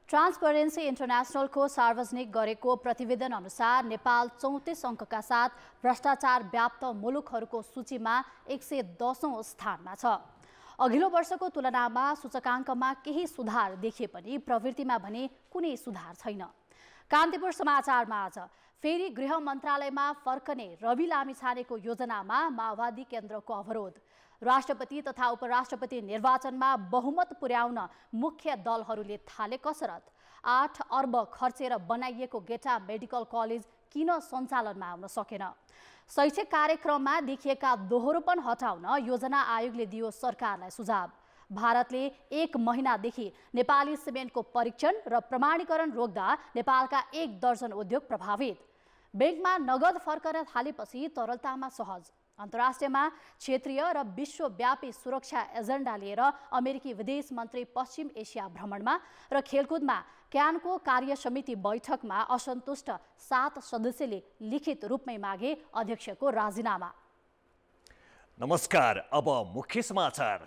Transparency इन्टरनेसनलको सार्वजनिक गरेको प्रतिवेदन अनुसार नेपाल 34 अङ्कका साथ भ्रष्टाचार व्याप्त मुलुकहरूको सूचीमा 110औं स्थानमा छ। अघिल्लो वर्षको तुलनामा सूचकाङ्कमा केही सुधार देखिए पनि प्रवृत्तिमा भने कुनै सुधार छैन। कान्तिपुर समाचारमा आज फेरि गृह मन्त्रालयमा फर्कने रवि लामिछानेको योजनामा माओवादी केन्द्रको अवरोध। राष्ट्रपति तथा उपराष्ट्रपति निर्वाचनमा बहुमत पुर्याउन मुख्य दलहरूले थाले कसरत। 8 अर्ब खर्चेर बनाइएको गेटा मेडिकल कलेज किन सञ्चालनमा आउन सकेन? शैक्षिक कार्यक्रममा देखिएका दोहोरोपन हटाउन योजना आयोगले दियो सरकारलाई सुझाव। भारतले 1 महिनादेखि नेपाली सिमेन्टको परीक्षण र प्रमाणीकरण रोक्दा नेपालका 1 दर्जन उद्योग प्रभावित। बैंकमा नगद फर्कन थालेपछि तरलतामा सहज। अन्तर्राष्ट्रियमा क्षेत्रीय र विश्वव्यापी सुरक्षा एजेन्डा लिएर अमेरिकी विदेश मन्त्री पश्चिम एसिया भ्रमणमा र खेलकुदमा क्यानको कार्य समिति बैठकमा असन्तुष्ट 7 सदस्यले लिखित रूपमै मागे अध्यक्षको राजीनामा। नमस्कार, अब मुख्य समाचार।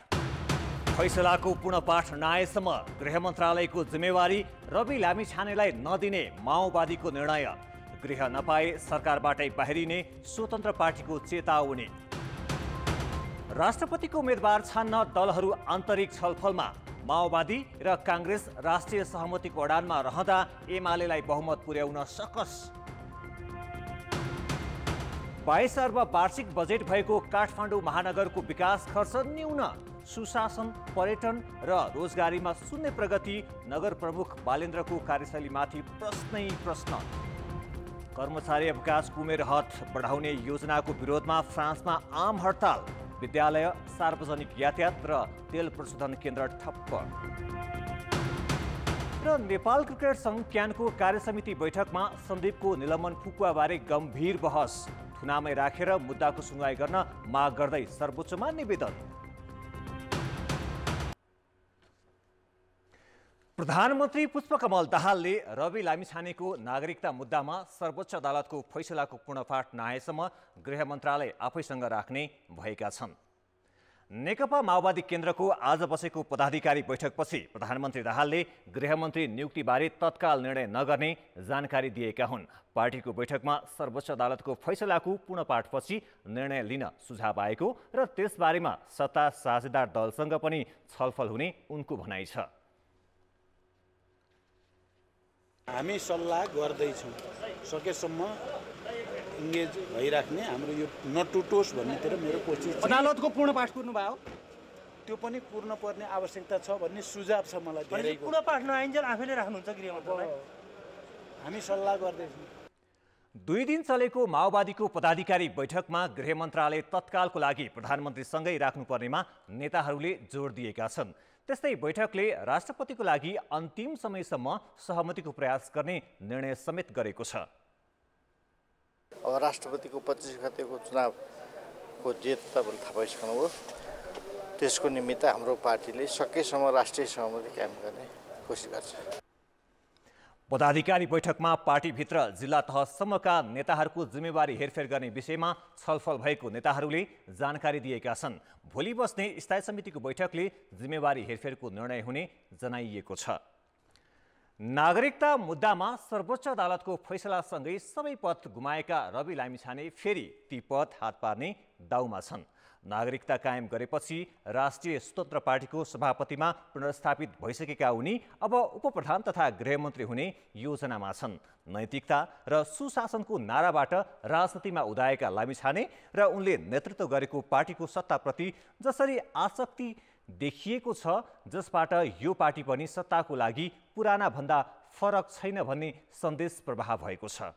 फैसलाको पुनःपाठ नआएसम्म गृह मन्त्रालयको जिम्मेवारी रवि लामिछानेलाई नदिने माओवादीको निर्णय। गृह नपाए सरकारबाटै बाहिरिने स्वतन्त्र पार्टीको चेतावनी। राष्ट्रपतिको उम्मेदवार छान्न दलहरू आन्तरिक छलफलमा। माओवादी र काङ्ग्रेस राष्ट्रिय सहमतिको अडानमा रहँदा एमालेलाई बहुमत पुर्याउन सकस। 22 अर्ब वार्षिक बजेट भएको काठमाडौँ महानगरको विकास खर्च न्यून। सुशासन, पर्यटन र रोजगारीमा शून्य प्रगति। नगर प्रमुख बालेन्द्रको कार्यशैलीमाथि प्रश्नै प्रश्न। कर्मचारी अवकाशको उमेर हद बढाउने योजनाको विरोधमा फ्रान्समा आम हडताल। विद्यालय, सार्वजनिक यातायात र तेल प्रशोधन केन्द्र ठप्प। र नेपाल क्रिकेट सङ्घ क्यानको कार्यसमिति बैठकमा सन्दीपको निलम्बन फुकुवाबारे गम्भीर बहस। थुनामै राखेर मुद्दाको सुनवाई गर्न माग गर्दै सर्वोच्चमा निवेदन। प्रधानमन्त्री पुष्पकमल दाहालले रवि लामिछानेको नागरिकता मुद्दामा सर्वोच्च अदालतको फैसलाको पूर्णपाठ नआएसम्म गृह मन्त्रालय आफैसँग राख्ने भएका छन्। नेकपा माओवादी केन्द्रको आज बसेको पदाधिकारी बैठकपछि प्रधानमन्त्री दाहालले गृहमन्त्री नियुक्तिबारे तत्काल निर्णय नगर्ने जानकारी दिएका हुन्। पार्टीको बैठकमा सर्वोच्च अदालतको फैसलाको पूर्णपाठपछि निर्णय लिन सुझाव आएको र त्यसबारेमा सत्ता साझेदार दलसँग पनि छलफल हुने उनको भनाइ छ। हामी सल्लाह गर्दैछौँ, सकेसम्म इङ्गेज भइराख्ने, हाम्रो यो नटुटोस् भन्नेतिर मेरो कोसिस। अदालतको पूर्ण पाठ पूर्ण भयो, त्यो पनि पूर्ण पर्ने आवश्यकता छ भन्ने सुझाव छ मलाई धेरै। पूर्ण पाठ नआइन्जेल आफैले राख्नुहुन्छ गृह मन्त्रालय। हामी सल्लाह गर्दैछौँ। 2 दिन चलेको माओवादीको पदाधिकारी बैठकमा गृह मन्त्रालय तत्कालको लागि प्रधानमन्त्रीसँगै राख्नुपर्नेमा नेताहरूले जोड दिएका छन्। त्यस्तै बैठकले राष्ट्रपतिको लागि अन्तिम समयसम्म सहमतिको प्रयास गर्ने निर्णय समेत गरेको छ। अब राष्ट्रपतिको 25 गतेको चुनावको जित तपाईँले थाहा पाइसक्नुभयो। त्यसको निमित्त हाम्रो पार्टीले सकेसम्म राष्ट्रिय सहमति कायम गर्ने कोसिस गर्छ। पदाधिकारी बैठकमा पार्टीभित्र जिल्ला तहसम्मका नेताहरूको जिम्मेवारी हेरफेर गर्ने विषयमा छलफल भएको नेताहरूले जानकारी दिएका छन्। भोलि बस्ने स्थायी समितिको बैठकले जिम्मेवारी हेरफेरको निर्णय हुने जनाइएको छ। नागरिकता मुद्दामा सर्वोच्च अदालतको फैसलासँगै सबै पद गुमाएका रवि लामिछाने फेरि ती पद हात पार्ने दाउमा छन्। नागरिकता कायम गरेपछि राष्ट्रिय स्वतन्त्र पार्टीको सभापतिमा पुनर्स्थापित भइसकेका उनी अब उपप्रधान तथा गृहमन्त्री हुने योजनामा छन्। नैतिकता र सुशासनको नाराबाट राजनीतिमा उदाएका लामिछाने र उनले नेतृत्व गरेको पार्टीको सत्ताप्रति जसरी आसक्ति देखिएको छ, जसबाट यो पार्टी पनि सत्ताको लागि पुराना भन्दा फरक छैन भन्ने सन्देश प्रवाह भएको छ।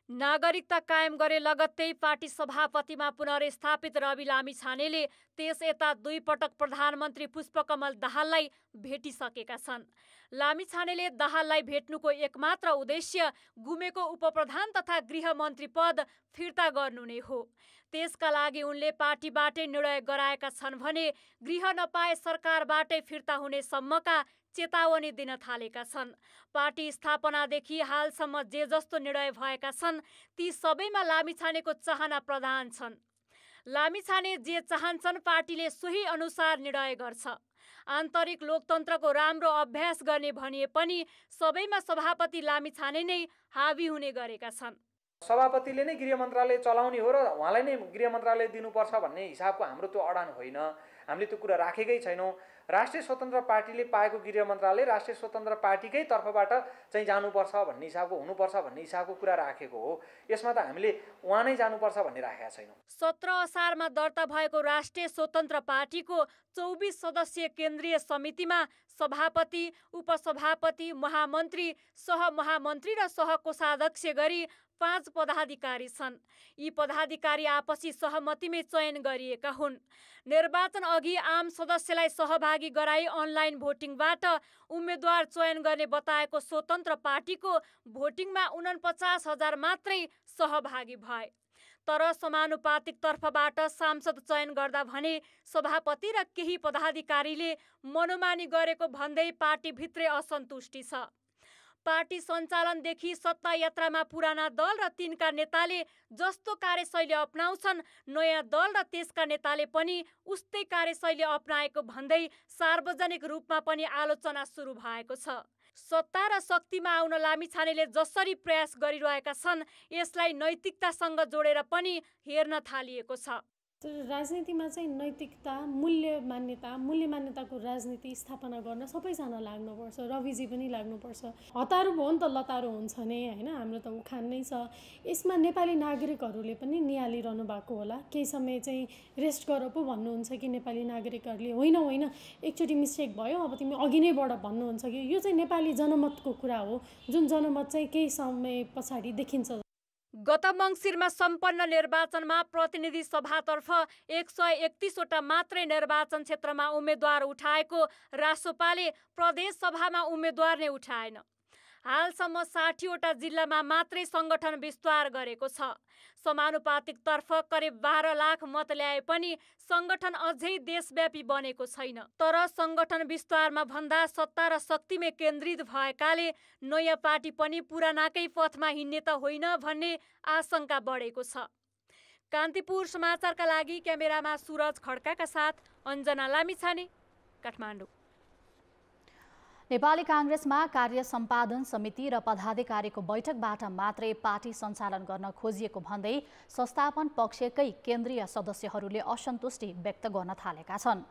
नागरिकता कायम गरे लगत्तै पार्टी सभापतिमा पुनर्स्थापित रवि लामिछानेले त्यस यता 2 पटक प्रधानमन्त्री पुष्पकमल दाहाललाई भेटिसकेका छन्। लामिछानेले दाहाललाई भेट्नुको एकमात्र उद्देश्य गुमेको उपप्रधान तथा गृहमन्त्री पद फिर्ता गर्नु नै हो। त्यसका लागि उनले पार्टीबाटै निर्णय गराएका छन् भने गृह नपाए सरकारबाटै फिर्ता हुने सम्मका चेतावनी दिन थालेका छन्। पार्टी स्थापनादेखि हालसम्म जे जस्तो निर्णय भएका छन् ती सबैमा लामिछानेको चाहना प्रधान छन्। लामिछाने जे चाहन्छन् पार्टीले सोही अनुसार निर्णय गर्छ। आन्तरिक लोकतन्त्रको राम्रो अभ्यास गर्ने भनिए पनि सबैमा सभापति लामिछाने नै हावी हुने गरेका छन्। सभापतिले नै गृह मन्त्रालय चलाउने हो र उहाँलाई नै गृह मन्त्रालय दिनुपर्छ भन्ने हिसाबको हाम्रो त्यो अडान होइन। हामीले त्यो कुरा राखेकै छैनौँ। राष्ट्रिय स्वतन्त्र पार्टीले पाएको गृह मन्त्रालय राष्ट्रिय स्वतन्त्र पार्टीकै तर्फबाट चाहिँ जानुपर्छ भन्ने हिसाबको हुनुपर्छ भन्ने हिसाबको कुरा राखेको हो। यसमा त हामीले उहाँ नै जानुपर्छ भन्ने राखेका छैनौँ। 17 असारमा दर्ता भएको राष्ट्रिय स्वतन्त्र पार्टीको 24 सदस्यीय केन्द्रीय समितिमा सभापति, उपसभापति, महामन्त्री, सहमहामन्त्री र सहकोषाध्यक्ष गरी 5 पदाधिकारी छन्। यी पदाधिकारी आपसी सहमतिमै चयन गरिएका हुन्। निर्वाचन अघि आम सदस्यलाई सहभागी गराई अनलाइन भोटिङबाट उम्मेद्वार चयन गर्ने बताएको स्वतन्त्र पार्टीको भोटिङमा 49,000 मात्रै सहभागी भए। तर समानुपातिक तर्फबाट सांसद चयन गर्दा भने सभापति र केही पदाधिकारीले मनोमानी गरेको भन्दै पार्टीभित्रै असन्तुष्टि छ। पार्टी सञ्चालनदेखि सत्ता यात्रामा पुराना दल र तिनका नेताले जस्तो कार्यशैली अपनाउँछन् नयाँ दल र त्यसका नेताले पनि उस्तै कार्यशैली अपनाएको भन्दै सार्वजनिक रूपमा पनि आलोचना सुरु भएको छ। सत्ता र शक्तिमा आउन लामिछानेले जसरी प्रयास गरिरहेका छन् यसलाई नैतिकतासँग जोडेर पनि हेर्न थालिएको छ। राजनीतिमा चाहिँ नैतिकता, मूल्य मान्यताको राजनीति स्थापना गर्न सबैजना लाग्नुपर्छ। रविजी पनि लाग्नुपर्छ। हतारो भयो नि त लतारो हुन्छ नि, होइन? हाम्रो त उखान नै छ। यसमा नेपाली नागरिकहरूले पनि निहालिरहनु भएको होला। केही समय चाहिँ रेस्ट गर पो भन्नुहुन्छ कि नेपाली नागरिकहरूले होइन एकचोटि मिस्टेक भयो, अब तिमी अघि नै बढ भन्नुहुन्छ कि यो चाहिँ नेपाली जनमतको कुरा हो, जुन जनमत चाहिँ केही समय पछाडि देखिन्छ। गत मङ्सिरमा सम्पन्न निर्वाचनमा प्रतिनिधि सभातर्फ 131 वटा मात्रै निर्वाचन क्षेत्रमा उम्मेद्वार उठाएको रासोपाले प्रदेश सभामा उम्मेद्वार नै उठाएन। हालसम्म 60 वटा जिल्लामा मात्रै सङ्गठन विस्तार गरेको छ। समानुपातिक तर्फ करिब 12 लाख मत ल्याए पनि सङ्गठन अझै देशव्यापी बनेको छैन। तर सङ्गठन विस्तारमा भन्दा सत्ता र शक्तिमै केन्द्रित भएकाले नयाँ पार्टी पनि पुरानाकै पथमा हिँड्ने त होइन भन्ने आशंका बढेको छ। कान्तिपुर समाचारका लागि क्यामेरामा सुरज खड्काका साथ अञ्जना लामिछाने, काठमाडौँ। नेपाली काङ्ग्रेसमा कार्य सम्पादन समिति र पदाधिकारीको बैठकबाट मात्रै पार्टी सञ्चालन गर्न खोजिएको भन्दै संस्थापन पक्षकै केन्द्रीय सदस्यहरूले असन्तुष्टि व्यक्त गर्न थालेका छन्।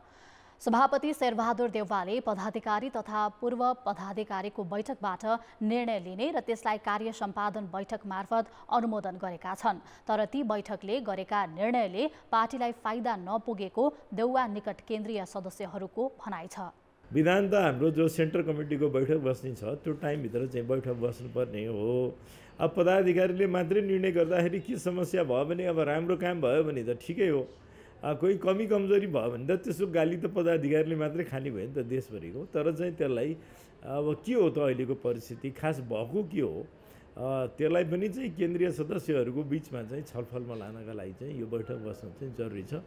सभापति शेरबहादुर देउवाले पदाधिकारी तथा पूर्व पदाधिकारीको बैठकबाट निर्णय लिने र त्यसलाई कार्य सम्पादन बैठक मार्फत अनुमोदन गरेका छन्। तर ती बैठकले गरेका निर्णयले पार्टीलाई फाइदा नपुगेको देउवा निकट केन्द्रीय सदस्यहरूको भनाइ छ। विधान त हाम्रो जो सेन्ट्रल कमिटीको बैठक बस्ने छ त्यो टाइमभित्र चाहिँ बैठक बस्नुपर्ने हो। अब पदाधिकारीले मात्रै निर्णय गर्दाखेरि के समस्या भयो भने, अब राम्रो काम भयो भने त ठिकै हो, कोही कमी कमजोरी भयो भने त त्यसो गाली त पदाधिकारीले मात्रै खाने भयो नि त देशभरिको। तर चाहिँ त्यसलाई अब के हो त अहिलेको परिस्थिति, खास भएको के हो, त्यसलाई पनि चाहिँ केन्द्रीय सदस्यहरूको बिचमा चाहिँ छलफलमा लानका लागि चाहिँ यो बैठक बस्न चाहिँ जरुरी छ।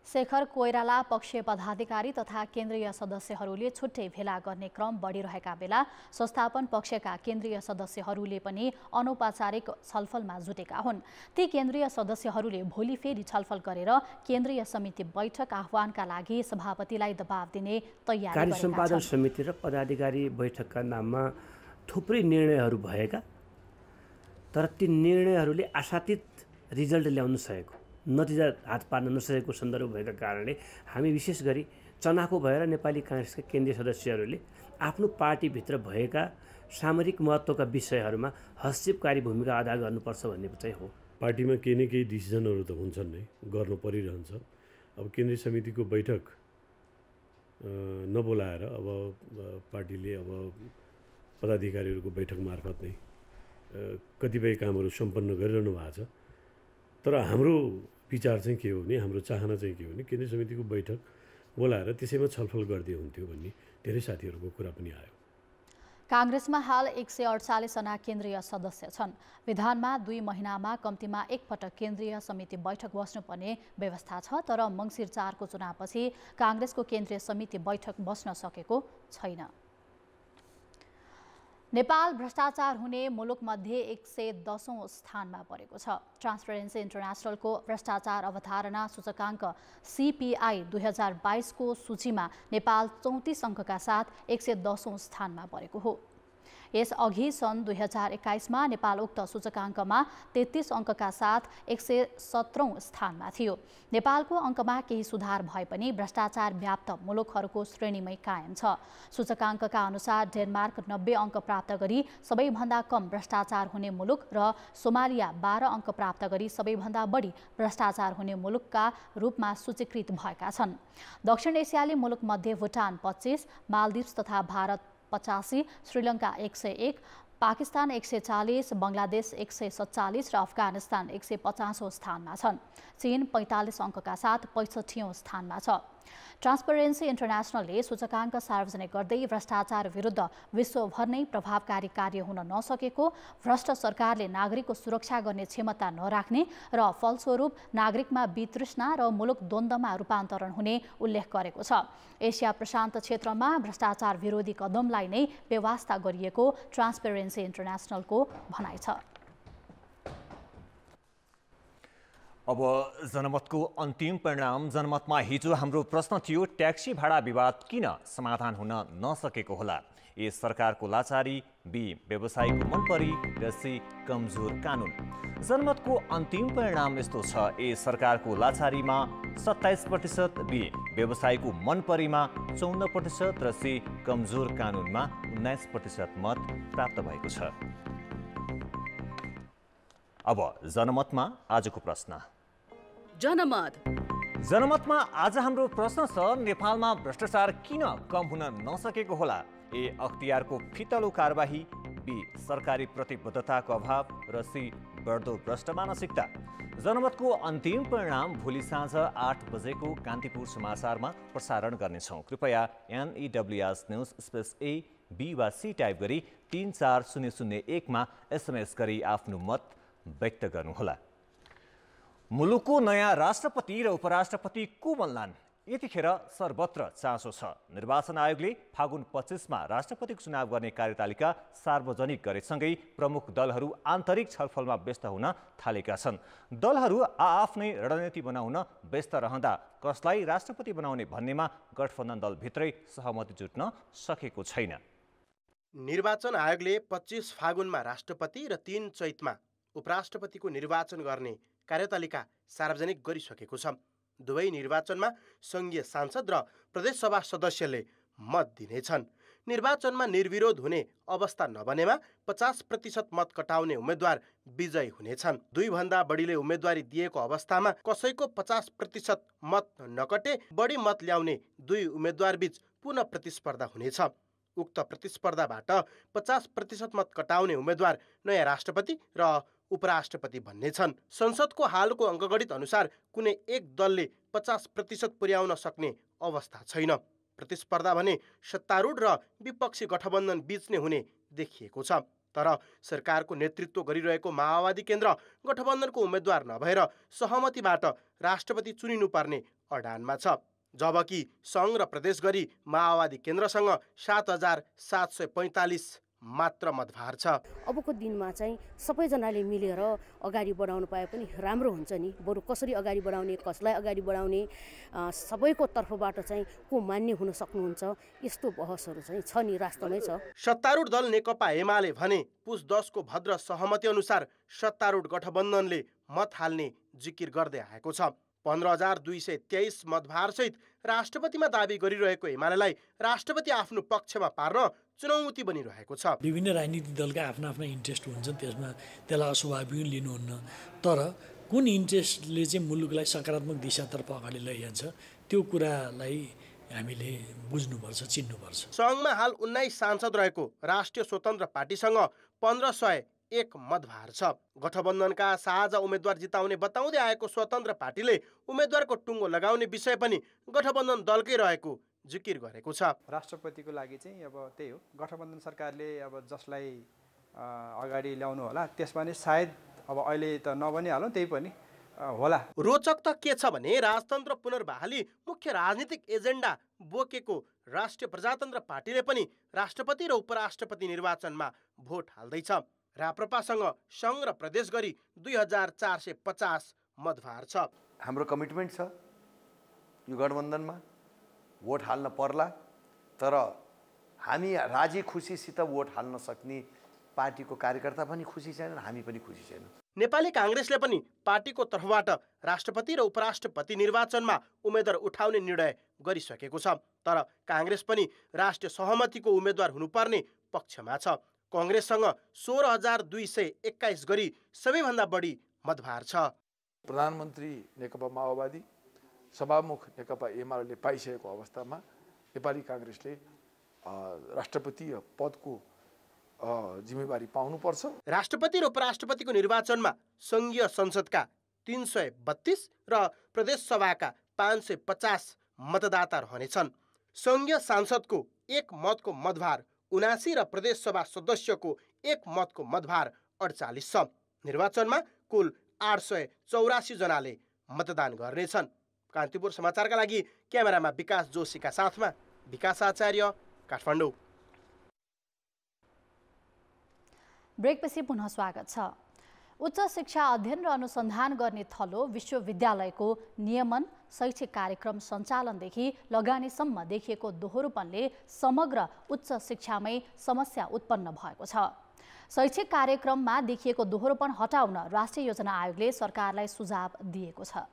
शेखर कोइराला पक्षीय पदाधिकारी तथा केन्द्रीय सदस्यहरूले छुट्टै भेला गर्ने क्रम बढिरहेका बेला संस्थापन पक्षका केन्द्रीय सदस्यहरूले पनि अनौपचारिक छलफलमा जुटेका हुन्। ती केन्द्रीय सदस्यहरूले भोलि फेरि छलफल गरेर केन्द्रीय समिति बैठक आह्वानका लागि सभापतिलाई दबाब दिने तयारी कार्य सम्पादन समिति र पदाधिकारी बैठकका नाममा थुप्रै निर्णयहरू भएका, तर ती निर्णयहरूले आशातीत रिजल्ट ल्याउन सकेको, नतिजा हात पार्न नसकेको सन्दर्भ भएका कारणले हामी विशेष गरी चनाखो भएर नेपाली काङ्ग्रेसका केन्द्रीय सदस्यहरूले आफ्नो पार्टीभित्र भएका सामरिक महत्त्वका विषयहरूमा हस्तक्षेपकारी भूमिका अदा गर्नुपर्छ भन्ने चाहिँ हो। पार्टीमा केही न केही डिसिजनहरू त हुन्छन् नै, गर्नु परिरहन्छ। अब केन्द्रीय समितिको बैठक नबोलाएर अब पार्टीले अब पदाधिकारीहरूको बैठक मार्फत नै कतिपय कामहरू सम्पन्न गरिरहनु भएको छ। तर हाम्रो विचार चाहिँ के हो भने, हाम्रो चाहना चाहिँ के हो भने केन्द्रीय समितिको बैठक बोलाएर त्यसैमा छलफल गरिदिए हुन्थ्यो भन्ने धेरै साथीहरूको कुरा पनि आयो। काङ्ग्रेसमा हाल 148 जना केन्द्रीय सदस्य छन्। विधानमा 2 महिनामा कम्तीमा एक पटक केन्द्रीय समिति बैठक बस्नुपर्ने व्यवस्था छ। तर मङ्सिर 4 को चुनावपछि काङ्ग्रेसको केन्द्रीय समिति बैठक बस्न सकेको छैन। नेपाल भ्रष्टाचार हुने मुलुकमध्ये 110औं स्थानमा परेको छ। ट्रान्सपरेन्सी इन्टरनेसनलको भ्रष्टाचार अवधारणा सूचकाङ्क CPI 2022 को सूचीमा नेपाल 34 अङ्कका साथ 110औं स्थानमा परेको हो। यसअघि सन् 2021 मा नेपाल उक्त सूचकाङ्कमा 33 अङ्कका साथ 117औं स्थानमा थियो। नेपालको अङ्कमा केही सुधार भए पनि भ्रष्टाचार व्याप्त मुलुकहरूको श्रेणीमै कायम छ। सूचकाङ्कका अनुसार डेनमार्क 90 अङ्क प्राप्त गरी सबैभन्दा कम भ्रष्टाचार हुने मुलुक र सोमालिया 12 अङ्क प्राप्त गरी सबैभन्दा बढी भ्रष्टाचार हुने मुलुकका रूपमा सूचीकृत भएका छन्। दक्षिण एसियाली मुलुकमध्ये भुटान 25, मालदिप्स तथा भारत 85, श्रीलङ्का 101, पाकिस्तान 140, बङ्गलादेश 147 र अफगानिस्तान 150औं स्थानमा छन्। चीन 45 अङ्कका साथ 65औं स्थानमा छ। ट्रान्सपरेन्सी इन्टरनेसनलले सूचकाङ्क सार्वजनिक गर्दै भ्रष्टाचार विरुद्ध विश्वभर नै प्रभावकारी कार्य हुन नसकेको, भ्रष्ट सरकारले नागरिकको सुरक्षा गर्ने क्षमता नराख्ने र फलस्वरूप नागरिकमा वितृष्णा र मुलुक द्वन्द्वमा रूपान्तरण हुने उल्लेख गरेको छ। एसिया प्रशान्त क्षेत्रमा भ्रष्टाचार विरोधी कदमलाई नै बेवास्ता गरिएको ट्रान्सपरेन्सी इन्टरनेसनलको भनाइ छ। अब जनमतको अन्तिम परिणाम। जनमतमा हिजो हाम्रो प्रश्न थियो, ट्याक्सी भाडा विवाद किन समाधान हुन नसकेको होला? ए सरकारको लाचारी, बी व्यवसायीको मनपरी र सी कमजोर कानुन। जनमतको अन्तिम परिणाम यस्तो छ, ए सरकारको लाचारीमा 27%, बी व्यवसायीको मनपरीमा 54% र सी कमजोर कानुनमा 19% मत प्राप्त भएको छ। अब जनमतमा आजको प्रश्न। जनमतमा आज हाम्रो प्रश्न छ, नेपालमा भ्रष्टाचार किन कम हुन नसकेको होला? ए अख्तियारको फितलो कारबाही, बी सरकारी प्रतिबद्धताको अभाव र सी बढ्दो भ्रष्ट मानसिकता। जनमतको अन्तिम परिणाम भोलि साँझ 8 बजेको कान्तिपुर समाचारमा प्रसारण गर्नेछौँ। कृपया NEWS news space A, B वा C टाइप गरी 34001 मा SMS गरी आफ्नो मत व्यक्त गर्नुहोला। मुलुकको नयाँ राष्ट्रपति र उपराष्ट्रपति को बन्लान्? यतिखेर सर्वत्र चासो छ। निर्वाचन आयोगले फागुन 25 मा राष्ट्रपतिको चुनाव गर्ने कार्यतालिका सार्वजनिक गरेसँगै प्रमुख दलहरू आन्तरिक छलफलमा व्यस्त हुन थालेका छन्। दलहरू आआफ्नै रणनीति बनाउन व्यस्त रहँदा कसलाई राष्ट्रपति बनाउने भन्नेमा गठबन्धन दलभित्रै सहमति जुट्न सकेको छैन। निर्वाचन आयोगले 25 फागुनमा राष्ट्रपति र 3 चैतमा उपराष्ट्रपतिको निर्वाचन गर्ने कार्यतालिका सार्वजनिक गरिसकेको छ। दुवै निर्वाचनमा सङ्घीय सांसद र प्रदेशसभा सदस्यले मत दिनेछन्। निर्वाचनमा निर्विरोध हुने अवस्था नबनेमा 50% मत कटाउने उम्मेद्वार विजयी हुनेछन्। 2 भन्दा बढीले उम्मेदवारी दिएको अवस्थामा कसैको 50% मत नकटे बढी मत ल्याउने 2 उम्मेद्वारबीच पुनः प्रतिस्पर्धा हुनेछ। उक्त प्रतिस्पर्धाबाट 50% मत कटाउने उम्मेद्वार नयाँ राष्ट्रपति र उपराष्ट्रपति बन्नेछन्। संसदको हालको अङ्कगणित अनुसार कुनै एक दलले 50% पुर्याउन सक्ने अवस्था छैन। प्रतिस्पर्धा भने सत्तारूढ र विपक्षी गठबन्धन बीच नै हुने देखिएको छ। तर सरकारको नेतृत्व गरिरहेको माओवादी केन्द्र गठबन्धनको उम्मेद्वार नभएर सहमतिबाट राष्ट्रपति चुनिनुपर्ने अडानमा छ। जबकि सङ्घ र प्रदेश गरी माओवादी केन्द्रसँग 7745 मात्र मतभार छ। अबको दिनमा चाहिँ सबैजनाले मिलेर अगाडि बढाउनु पाए पनि राम्रो हुन्छ नि। बरु कसरी अगाडि बढाउने, कसलाई अगाडि बढाउने, सबैको तर्फबाट चाहिँ को मान्य हुन सक्नुहुन्छ, यस्तो बहसहरू चाहिँ छ नि, राष्ट्रमै छ। सत्तारूढ दल नेकपा एमाले भने पुस 10 को भद्र सहमति अनुसार सत्तारूढ गठबन्धनले मत हाल्ने जिकिर गर्दै आएको छ। 15,223 मतभारसहित राष्ट्रपतिमा दाबी गरिरहेको एमालेलाई राष्ट्रपति आफ्नो पक्षमा पार्न चुनौती बनिरहेको छ। विभिन्न राजनीतिक दलका आफ्ना आफ्ना इन्ट्रेस्ट हुन्छन्, त्यसमा त्यसलाई अस्वाभाविक लिनुहुन्न। तर कुन इन्ट्रेस्टले चाहिँ मुलुकलाई सकारात्मक दिशातर्फ अगाडि लैजान्छ त्यो कुरालाई हामीले बुझ्नुपर्छ, चिन्नुपर्छ। सङ्घमा हाल 19 सांसद रहेको राष्ट्रिय स्वतन्त्र पार्टीसँग 1501 मतभार छ। गठबन्धनका साझा उम्मेद्वार जिताउने बताउँदै आएको स्वतन्त्र पार्टीले उम्मेद्वारको टुङ्गो लगाउने विषय पनि गठबन्धन दलकै रहेको जिकिर गरेको छ। राष्ट्रपतिको लागि चाहिँ अब त्यही हो, गठबन्धन सरकारले अब जसलाई अगाडि ल्याउनु होला त्यसमा नि सायद अब अहिले त नबनिहालौँ, त्यही पनि होला। रोचक त के छ भने राजतन्त्र पुनर्बहाली मुख्य राजनीतिक एजेन्डा बोकेको राष्ट्रिय प्रजातन्त्र पार्टीले पनि राष्ट्रपति र उपराष्ट्रपति निर्वाचनमा भोट हाल्दैछ। राप्रपासँग सङ्घ र प्रदेश गरी 2450 मतभार छ। हाम्रो कमिटमेन्ट छ यो गठबन्धनमा भोट हाल्न पर्ला, तर हामी राजी खुसीसित भोट हाल्न सक्ने पार्टीको कार्यकर्ता पनि खुसी छैनन्, हामी पनि खुसी छैनौँ। नेपाली काङ्ग्रेसले पनि पार्टीको तर्फबाट राष्ट्रपति र उपराष्ट्रपति निर्वाचनमा उम्मेद्वार उठाउने निर्णय गरिसकेको छ। तर काङ्ग्रेस पनि राष्ट्रिय सहमतिको उम्मेद्वार हुनुपर्ने पक्षमा छ। काङ्ग्रेससँग 16,221 गरी सबैभन्दा बढी मतभार छ। प्रधानमन्त्री नेकपा माओवादी, सभामुख नेकपा एमाले पाइसकेको अवस्थामा नेपाली काङ्ग्रेसले राष्ट्रपति पदको जिम्मेवारी पाउनुपर्छ। राष्ट्रपति र उपराष्ट्रपतिको निर्वाचनमा सङ्घीय संसदका 332 र प्रदेश सभाका 550 मतदाता रहनेछन्। सङ्घीय सांसदको 1 मतको मतभार 79 र प्रदेश सभा सदस्यको 1 मतको मतभार 48 छ। निर्वाचनमा कुल 884 जनाले मतदान गर्नेछन्। कान्तिपुर समाचारका लागि क्यामेरामा विकास जोशीका साथमा विकास आचार्य, काठमाडौँ। ब्रेकपछि पुनः स्वागत छ। उच्च शिक्षा अध्ययन र अनुसन्धान गर्ने थलो विश्वविद्यालयको नियमन, शैक्षिक कार्यक्रम सञ्चालनदेखि लगानीसम्म देखिएको दोहोरोपनले समग्र उच्च शिक्षामै समस्या उत्पन्न भएको छ। शैक्षिक कार्यक्रममा देखिएको दोहोरोपन हटाउन राष्ट्रिय योजना आयोगले सरकारलाई सुझाव दिएको छ।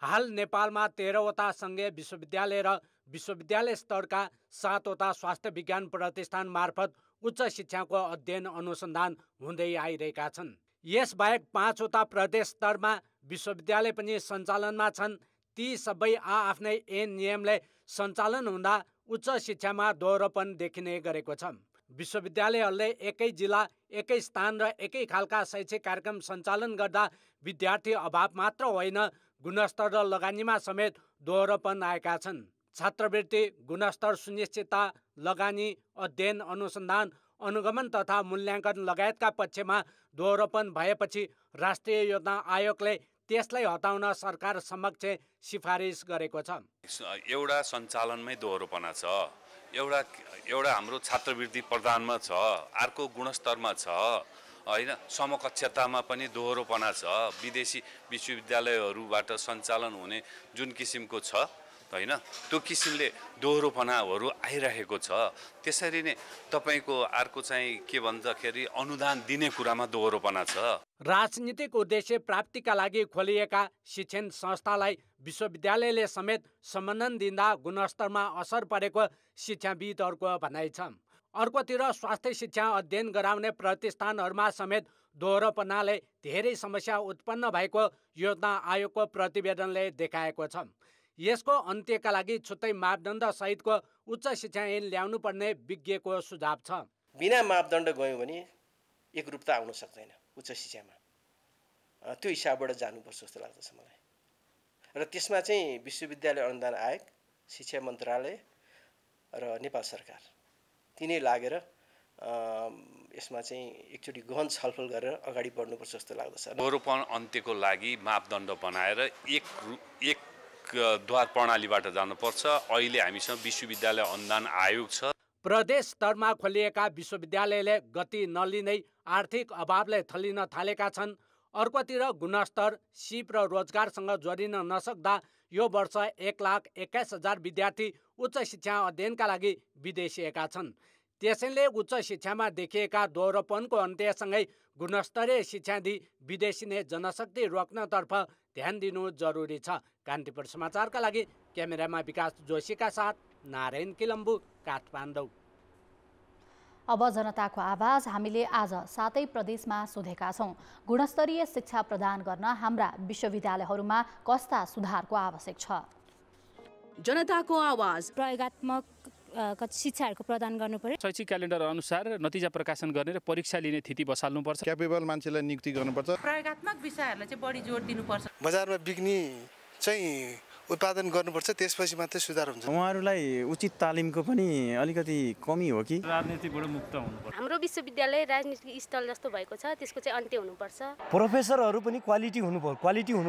हाल नेपालमा 13वटा सङ्घीय विश्वविद्यालय र विश्वविद्यालय स्तरका 7वटा स्वास्थ्य विज्ञान प्रतिष्ठान मार्फत उच्च शिक्षाको अध्ययन अनुसन्धान हुँदै आइरहेका छन्। यसबाहेक 5वटा प्रदेश स्तरमा विश्वविद्यालय पनि सञ्चालनमा छन्। ती सबै आआफ्नै ऐन नियमले सञ्चालन हुँदा उच्च शिक्षामा दोहोरोपन देखिने गरेको छ। विश्वविद्यालयहरूले एकै जिल्ला, एकै स्थान र एकै खालका शैक्षिक कार्यक्रम सञ्चालन गर्दा विद्यार्थी अभाव मात्र होइन, गुणस्तर र लगानीमा समेत दोहोरोपन आएका छन्। छात्रवृत्ति, गुणस्तर सुनिश्चितता, लगानी, अध्ययन अनुसन्धान, अनुगमन तथा मूल्याङ्कन लगायतका पक्षमा दोहोरोपन भएपछि राष्ट्रिय योजना आयोगले त्यसलाई हटाउन सरकार समक्ष सिफारिस गरेको छ। एउटा सञ्चालनमै दोहोरोपना छ, एउटा हाम्रो छात्रवृत्ति प्रदानमा छ, अर्को गुणस्तरमा छ होइन, समकक्षतामा पनि दोहोरोपना छ। विदेशी विश्वविद्यालयहरूबाट सञ्चालन हुने जुन किसिमको छ होइन, त्यो किसिमले दोहोरोपनाहरू आइरहेको छ। त्यसरी नै तपाईँको अर्को चाहिँ के भन्दाखेरि अनुदान दिने कुरामा दोहोरोपना छ। राजनीतिक उद्देश्य प्राप्तिका लागि खोलिएका शिक्षण संस्थालाई विश्वविद्यालयले समेत सम्बन्धन दिँदा गुणस्तरमा असर परेको शिक्षाविदहरूको भनाइ छ। अर्कोतिर स्वास्थ्य शिक्षा अध्ययन गराउने प्रतिष्ठानहरूमा समेत दोहोरोपनाले धेरै समस्या उत्पन्न भएको योजना आयोगको प्रतिवेदनले देखाएको छ। यसको अन्त्यका लागि छुट्टै मापदण्ड सहितको उच्च शिक्षा ऐन ल्याउनु पर्ने विज्ञको सुझाव छ। बिना मापदण्ड गयौँ भने एकरूपता आउन सक्दैन उच्च शिक्षामा, त्यो हिसाबबाट जानुपर्छ जस्तो लाग्दछ मलाई। र त्यसमा चाहिँ विश्वविद्यालय अनुदान आयोग, शिक्षा मन्त्रालय र नेपाल सरकार तिनै लागेर यसमा चाहिँ एकचोटि गहन छलफल गरेर अगाडि बढ्नुपर्छ जस्तो लाग्दछ। दोहोरोपन अन्त्यको लागि मापदण्ड बनाएर एक द्वार प्रणालीबाट जानुपर्छ। अहिले हामीसँग विश्वविद्यालय अनुदान आयोग छ। प्रदेश स्तरमा खोलिएका विश्वविद्यालयले गति नलिँदै आर्थिक अभावले थलिन थालेका छन्। अर्कोतिर गुणस्तर, सिप र रोजगारसँग जोडिन नसक्दा यो वर्ष 1,21,000 विद्यार्थी उच्च शिक्षा अध्ययनका लागि विदेशिएका छन्। त्यसैले उच्च शिक्षामा देखिएका दोहोरोपनको अन्त्यसँगै गुणस्तरीय शिक्षा दिई विदेशिने जनशक्ति रोक्नतर्फ ध्यान दिनु जरुरी छ। कान्तिपुर समाचारका लागि क्यामेरामा विकास जोशीका साथ नारायण किलम्बु, काठमाडौँ। अब जनताको आवाज हामीले आज 7 प्रदेशमा सोधेका छौँ। गुणस्तरीय शिक्षा प्रदान गर्न हाम्रा विश्वविद्यालयहरूमा कस्ता सुधारको आवश्यक छ? जनताको आवाज। प्रयोगात्मक शिक्षाहरूको प्रदान गर्नु पर्यो। शैक्षिक क्यालेन्डर अनुसार नतिजा प्रकाशन गर्ने र परीक्षा लिने थिति बसाल्नुपर्छ। क्यापेबल मान्छेलाई नियुक्ति गर्नुपर्छ। प्रयोगात्मक विषयहरूलाई चाहिँ बढी जोड दिनुपर्छ। बजारमा बिक्ने चाहिँ उत्पादन गर्नुपर्छ, त्यसपछि मात्रै सुधार हुन्छ। उहाँहरूलाई उचित तालिमको पनि अलिकति कमी हो कि? राजनीतिबाट मुक्त हुनुपर्छ। हाम्रो विश्वविद्यालय राजनीतिक स्थल जस्तो भएको छ, त्यसको चाहिँ अन्त्य हुनुपर्छ। प्रोफेसरहरू पनि क्वालिटी हुनु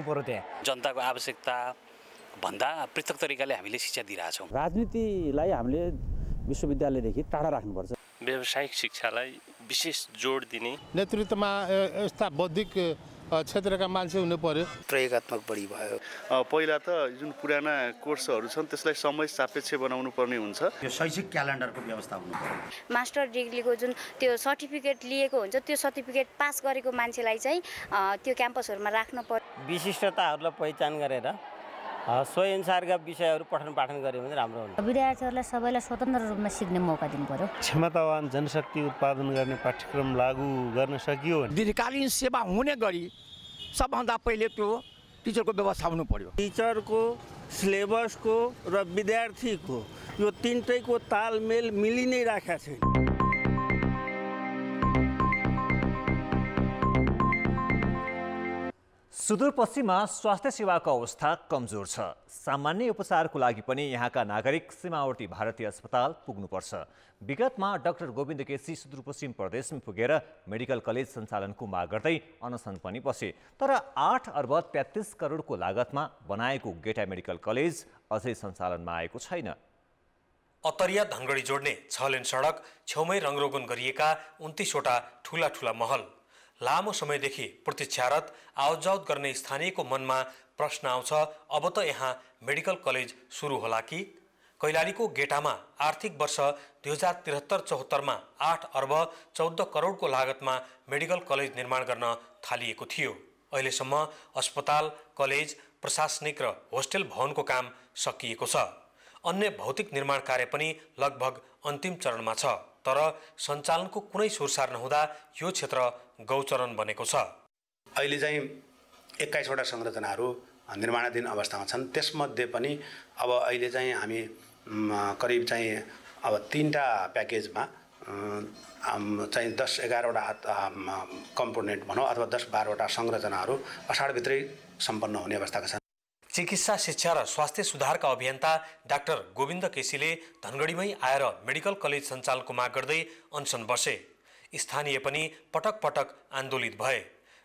पर्यो त्यहाँ। जनताको आवश्यकता भन्दा पृथक तरिकाले हामीले शिक्षा दिइरहेछौँ। राजनीतिलाई हामीले विश्वविद्यालयदेखि टाढा राख्नुपर्छ। व्यावसायिक शिक्षालाई विशेष जोड दिने, नेतृत्वमा यस्ता बौद्धिक क्षेत्रका मान्छे हुनु पर्यो। प्रयोगात्मक बढी भयो। पहिला त जुन पुराना कोर्सहरू छन् त्यसलाई समय सापेक्ष बनाउनु पर्ने हुन्छ। यो शैक्षिक क्यालेन्डरको व्यवस्था हुनु पर्यो। मास्टर डिग्रीको जुन त्यो सर्टिफिकेट लिएको हुन्छ त्यो सर्टिफिकेट पास गरेको मान्छेलाई चाहिँ त्यो क्याम्पसहरूमा राख्न पर्यो। विशिष्टताहरूलाई पहिचान गरेर सोही अनुसारका विषयहरू पठन पाठन गऱ्यो भने राम्रो हुन्छ। विद्यार्थीहरूलाई सबैलाई स्वतन्त्र रूपमा सिक्ने मौका दिनु पर्यो। क्षमतावान जनशक्ति उत्पादन गर्ने पाठ्यक्रम लागू गर्न सकियो भने दीर्घकालीन सेवा हुने गरी सबभन्दा पहिले त्यो टिचरको व्यवस्था हुनु पर्यो। टिचरको, सिलेबसको र विद्यार्थीको यो तीनटैको तालमेल मिलि नै राखेको छैन। सुदूरपश्चिममा स्वास्थ्य सेवाको अवस्था कमजोर छ। सामान्य उपचारको लागि पनि यहाँका नागरिक सीमावर्ती भारतीय अस्पताल पुग्नुपर्छ। विगतमा डाक्टर गोविन्द केसी सुदूरपश्चिम प्रदेशमा पुगेर मेडिकल कलेज सञ्चालनको माग गर्दै अनसन पनि बसे। तर 8 अर्ब 33 करोडको लागतमा बनाएको गेटा मेडिकल कलेज अझै सञ्चालनमा आएको छैन। अतरिया धनगढी जोड्ने 6 लेन सडक, छेउमै रङरोगन गरिएका 29वटा ठूला ठूला महल, लामो समयदेखि प्रतीक्षारत आवतजावत गर्ने स्थानीयको मनमा प्रश्न आउँछ, अब त यहाँ मेडिकल कलेज सुरु होला कि? कैलालीको गेटामा आर्थिक वर्ष 2073-74मा 8 अर्ब 14 करोडको लागतमा मेडिकल कलेज निर्माण गर्न थालिएको थियो। अहिलेसम्म अस्पताल, कलेज, प्रशासनिक र होस्टेल भवनको काम सकिएको छ। अन्य भौतिक निर्माण कार्य पनि लगभग अन्तिम चरणमा छ। तर सञ्चालनको कुनै सुरसार नहुँदा यो क्षेत्र गौचरण बनेको छ। अहिले चाहिँ 21वटा संरचनाहरू निर्माणाधीन अवस्थामा छन्। त्यसमध्ये पनि अब अहिले चाहिँ हामी करिब चाहिँ अब 3टा प्याकेजमा चाहिँ 10-11वटा कम्पोनेन्ट भनौँ अथवा 10-12वटा संरचनाहरू अषाढभित्रै सम्पन्न हुने अवस्थाका छन्। चिकित्सा शिक्षा र स्वास्थ्य सुधारका अभियन्ता डाक्टर गोविन्द केसीले धनगढीमै आएर मेडिकल कलेज सञ्चालनको माग गर्दै अनसन बसे। स्थानीय पनि पटक पटक आन्दोलित भए।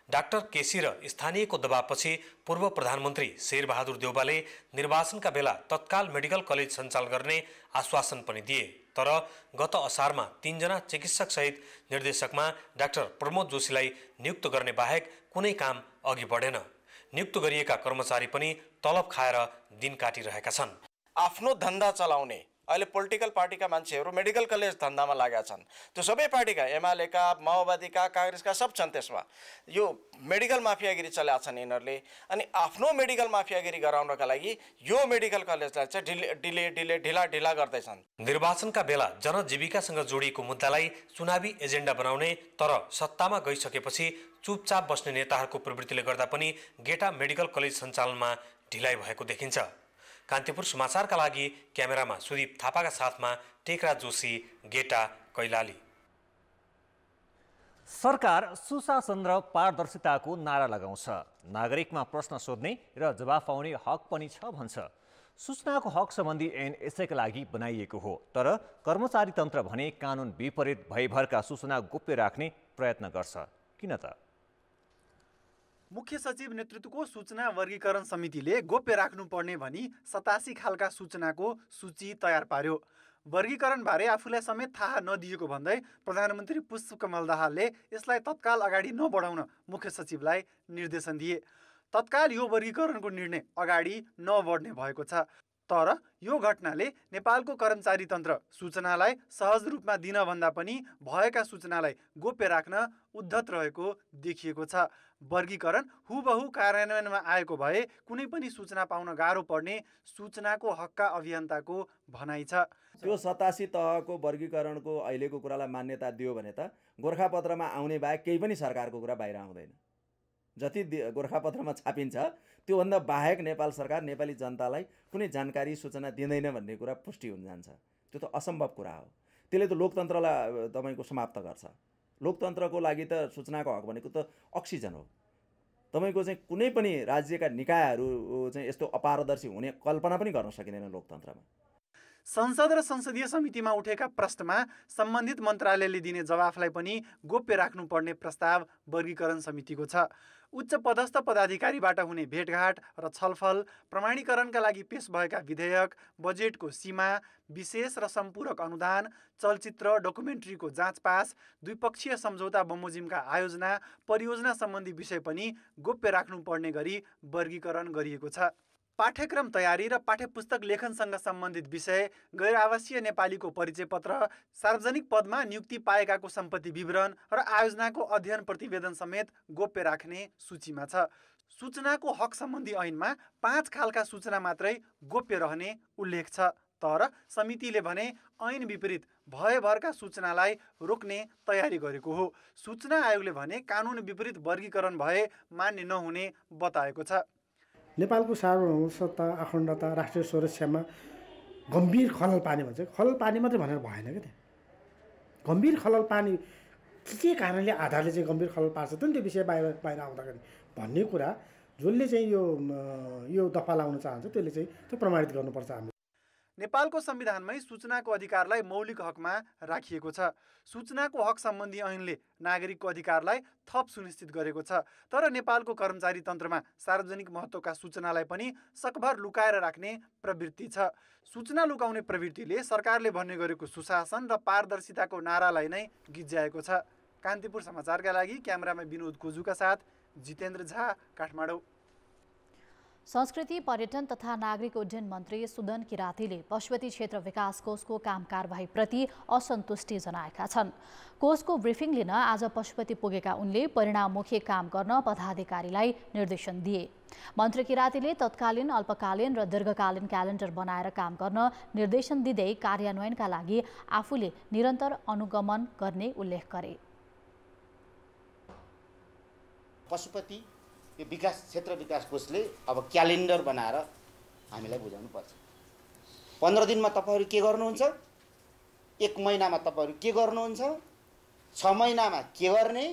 डाक्टर केसी र स्थानीयको दबावपछि पूर्व प्रधानमन्त्री शेरबहादुर देउवाले निर्वाचनका बेला तत्काल मेडिकल कलेज सञ्चालन गर्ने आश्वासन पनि दिए। तर गत असारमा 3 जना चिकित्सक सहित निर्देशकमा डाक्टर प्रमोद जोशीलाई नियुक्त गर्ने बाहेक कुनै काम अघि बढेन। नियुक्त गरिएका कर्मचारी पनि तलब खाएर दिन काटिरहेका छन्। आफ्नो धन्दा चलाउने अहिले पोलिटिकल पार्टीका मान्छेहरू मेडिकल कलेज धन्दामा लागेका छन्। त्यो सबै पार्टीका, एमालेका, माओवादीका, काङ्ग्रेसका सब छन्। त्यसमा यो मेडिकल माफियागिरी चलाएको छन् यिनीहरूले। अनि आफ्नो मेडिकल माफियागिरी गराउनका लागि यो मेडिकल कलेजलाई चाहिँ ढिला गर्दैछन्। निर्वाचनका बेला जनजीविकासँग जोडिएको मुद्दालाई चुनावी एजेन्डा बनाउने तर सत्तामा गइसकेपछि चुपचाप बस्ने नेताहरूको प्रवृत्तिले गर्दा पनि गेटा मेडिकल कलेज सञ्चालनमा ढिलाइ भएको देखिन्छ। कान्तिपुर समाचारका लागि क्यामेरामा सुदीप थापाका साथमा टेकराज जोशी, गेटा, कैलाली। सरकार सुशासन र पारदर्शिताको नारा लगाउँछ। नागरिकमा प्रश्न सोध्ने र जवाफ पाउने हक पनि छ भन्छ। सूचनाको हक सम्बन्धी ऐन यसैका लागि बनाइएको हो। तर कर्मचारी तन्त्र भने कानुन विपरीत भयभरका सूचना गोप्य राख्ने प्रयत्न गर्छ। किन त? मुख्य सचिव नेतृत्वको सूचना वर्गीकरण समितिले गोप्य राख्नुपर्ने भनी 87 खालका सूचनाको सूची तयार पार्यो। वर्गीकरणबारे आफूलाई समेत थाहा नदिएको भन्दै प्रधानमन्त्री पुष्पकमल दाहालले यसलाई तत्काल अगाडि नबढाउन मुख्य सचिवलाई निर्देशन दिए। तत्काल यो वर्गीकरणको निर्णय अगाडि नबढ्ने भएको छ। तर यो घटनाले नेपालको कर्मचारी तन्त्र सूचनालाई सहज रूपमा दिनभन्दा पनि भएका सूचनालाई गोप्य राख्न उद्धत रहेको देखिएको छ। वर्गीकरण हुबहु कार्यान्वयनमा आएको भए कुनै पनि सूचना पाउन गाह्रो पर्ने सूचनाको हकका अभियन्ताको भनाइ छ। त्यो 87 तहको वर्गीकरणको अहिलेको कुरालाई मान्यता दियो भने त गोरखापत्रमा आउने बाहेक केही पनि सरकारको कुरा बाहिर आउँदैन। जति गोरखापत्रमा छापिन्छ त्योभन्दा बाहेक नेपाल सरकार नेपाली जनतालाई कुनै जानकारी सूचना दिँदैन भन्ने कुरा पुष्टि हुन जान्छ। त्यो त असम्भव कुरा हो। त्यसले त लोकतन्त्रलाई तपाईँको समाप्त गर्छ। लोकतन्त्रको लागि त सूचनाको हक भनेको त अक्सिजन हो। तपाईँको चाहिँ कुनै पनि राज्यका निकायहरू चाहिँ यस्तो अपारदर्शी हुने कल्पना पनि गर्न सकिँदैन लोकतन्त्रमा। संसद र संसदीय समितिमा उठेका प्रश्नमा सम्बन्धित मन्त्रालयले दिने जवाफलाई पनि गोप्य राख्नुपर्ने प्रस्ताव वर्गीकरण समितिको छ। उच्च पदस्थ पदाधिकारीबाट हुने भेटघाट र छलफल, प्रमाणीकरणका लागि पेश भएका विधेयक, बजेटको सीमा, विशेष र सम्पूरक अनुदान, चलचित्र डकुमेन्ट्रीको जाँच पास, द्विपक्षीय सम्झौता बमोजिमका आयोजना, परियोजना सम्बन्धी विषय पनि गोप्य राख्नुपर्ने गरी वर्गीकरण गरिएको छ। पाठ्यक्रम तयारी र पाठ्यपुस्तक लेखनसँग सम्बन्धित विषय, गैर आवासीय नेपालीको परिचय पत्र, सार्वजनिक पदमा नियुक्ति पाएकाको सम्पत्ति विवरण र आयोजनाको अध्ययन प्रतिवेदन समेत गोप्य राख्ने सूचीमा छ। सूचनाको हक सम्बन्धी ऐनमा 5 खालका सूचना मात्रै गोप्य रहने उल्लेख छ। तर समितिले भने ऐन विपरीत भयभरका सूचनालाई रोक्ने तयारी गरेको हो। सूचना आयोगले भने कानुन विपरीत वर्गीकरण भए मान्य नहुने बताएको छ। नेपालको सार्वभौमता, अखण्डता, राष्ट्रिय सुरक्षामा गम्भीर खलल पार्ने भन्छ। खलल पार्ने मात्रै भनेर भएन क्या, त्यहाँ गम्भीर खलल पार्ने के कारणले आधारले चाहिँ गम्भीर खलल पार्छ त नि त्यो विषय बाहिर आउँदाखेरि भन्ने कुरा जसले चाहिँ यो दफा लाउन चाहन्छ त्यसले चाहिँ त्यो प्रमाणित गर्नुपर्छ। हामीले नेपालको संविधानमै सूचनाको अधिकारलाई मौलिक हकमा राखिएको छ। सूचनाको हक सम्बन्धी ऐनले नागरिकको अधिकारलाई थप सुनिश्चित गरेको छ। तर नेपालको कर्मचारी तन्त्रमा सार्वजनिक महत्त्वका सूचनालाई पनि सकभर लुकाएर राख्ने प्रवृत्ति छ। सूचना लुकाउने प्रवृत्तिले सरकारले भन्ने गरेको सुशासन र पारदर्शिताको नारालाई नै गिज्याएको छ। कान्तिपुर समाचारका लागि क्यामेरामा विनोद कोजुका साथ जितेन्द्र झा, काठमाडौँ। संस्कृति, पर्यटन तथा नागरिक उड्डयन मन्त्री सुदन किरातीले पशुपति क्षेत्र विकास कोषको काम कारबाहीप्रति असन्तुष्टि जनाएका छन्। कोषको ब्रिफिङ लिन आज पशुपति पुगेका उनले परिणाममुखी काम गर्न पदाधिकारीलाई निर्देशन दिए। मन्त्री किरातीले तत्कालीन, अल्पकालीन र दीर्घकालीन क्यालेन्डर बनाएर काम गर्न निर्देशन दिँदै कार्यान्वयनका लागि आफूले निरन्तर अनुगमन गर्ने उल्लेख गरे। पशुपति यो क्षेत्र विकास कोषले अब क्यालेन्डर बनाएर हामीलाई बुझाउनु पर्छ। 15 दिनमा तपाईहरु के गर्नुहुन्छ, 1 महिनामा तपाईहरु के गर्नुहुन्छ, 6 महिनामा के गर्ने,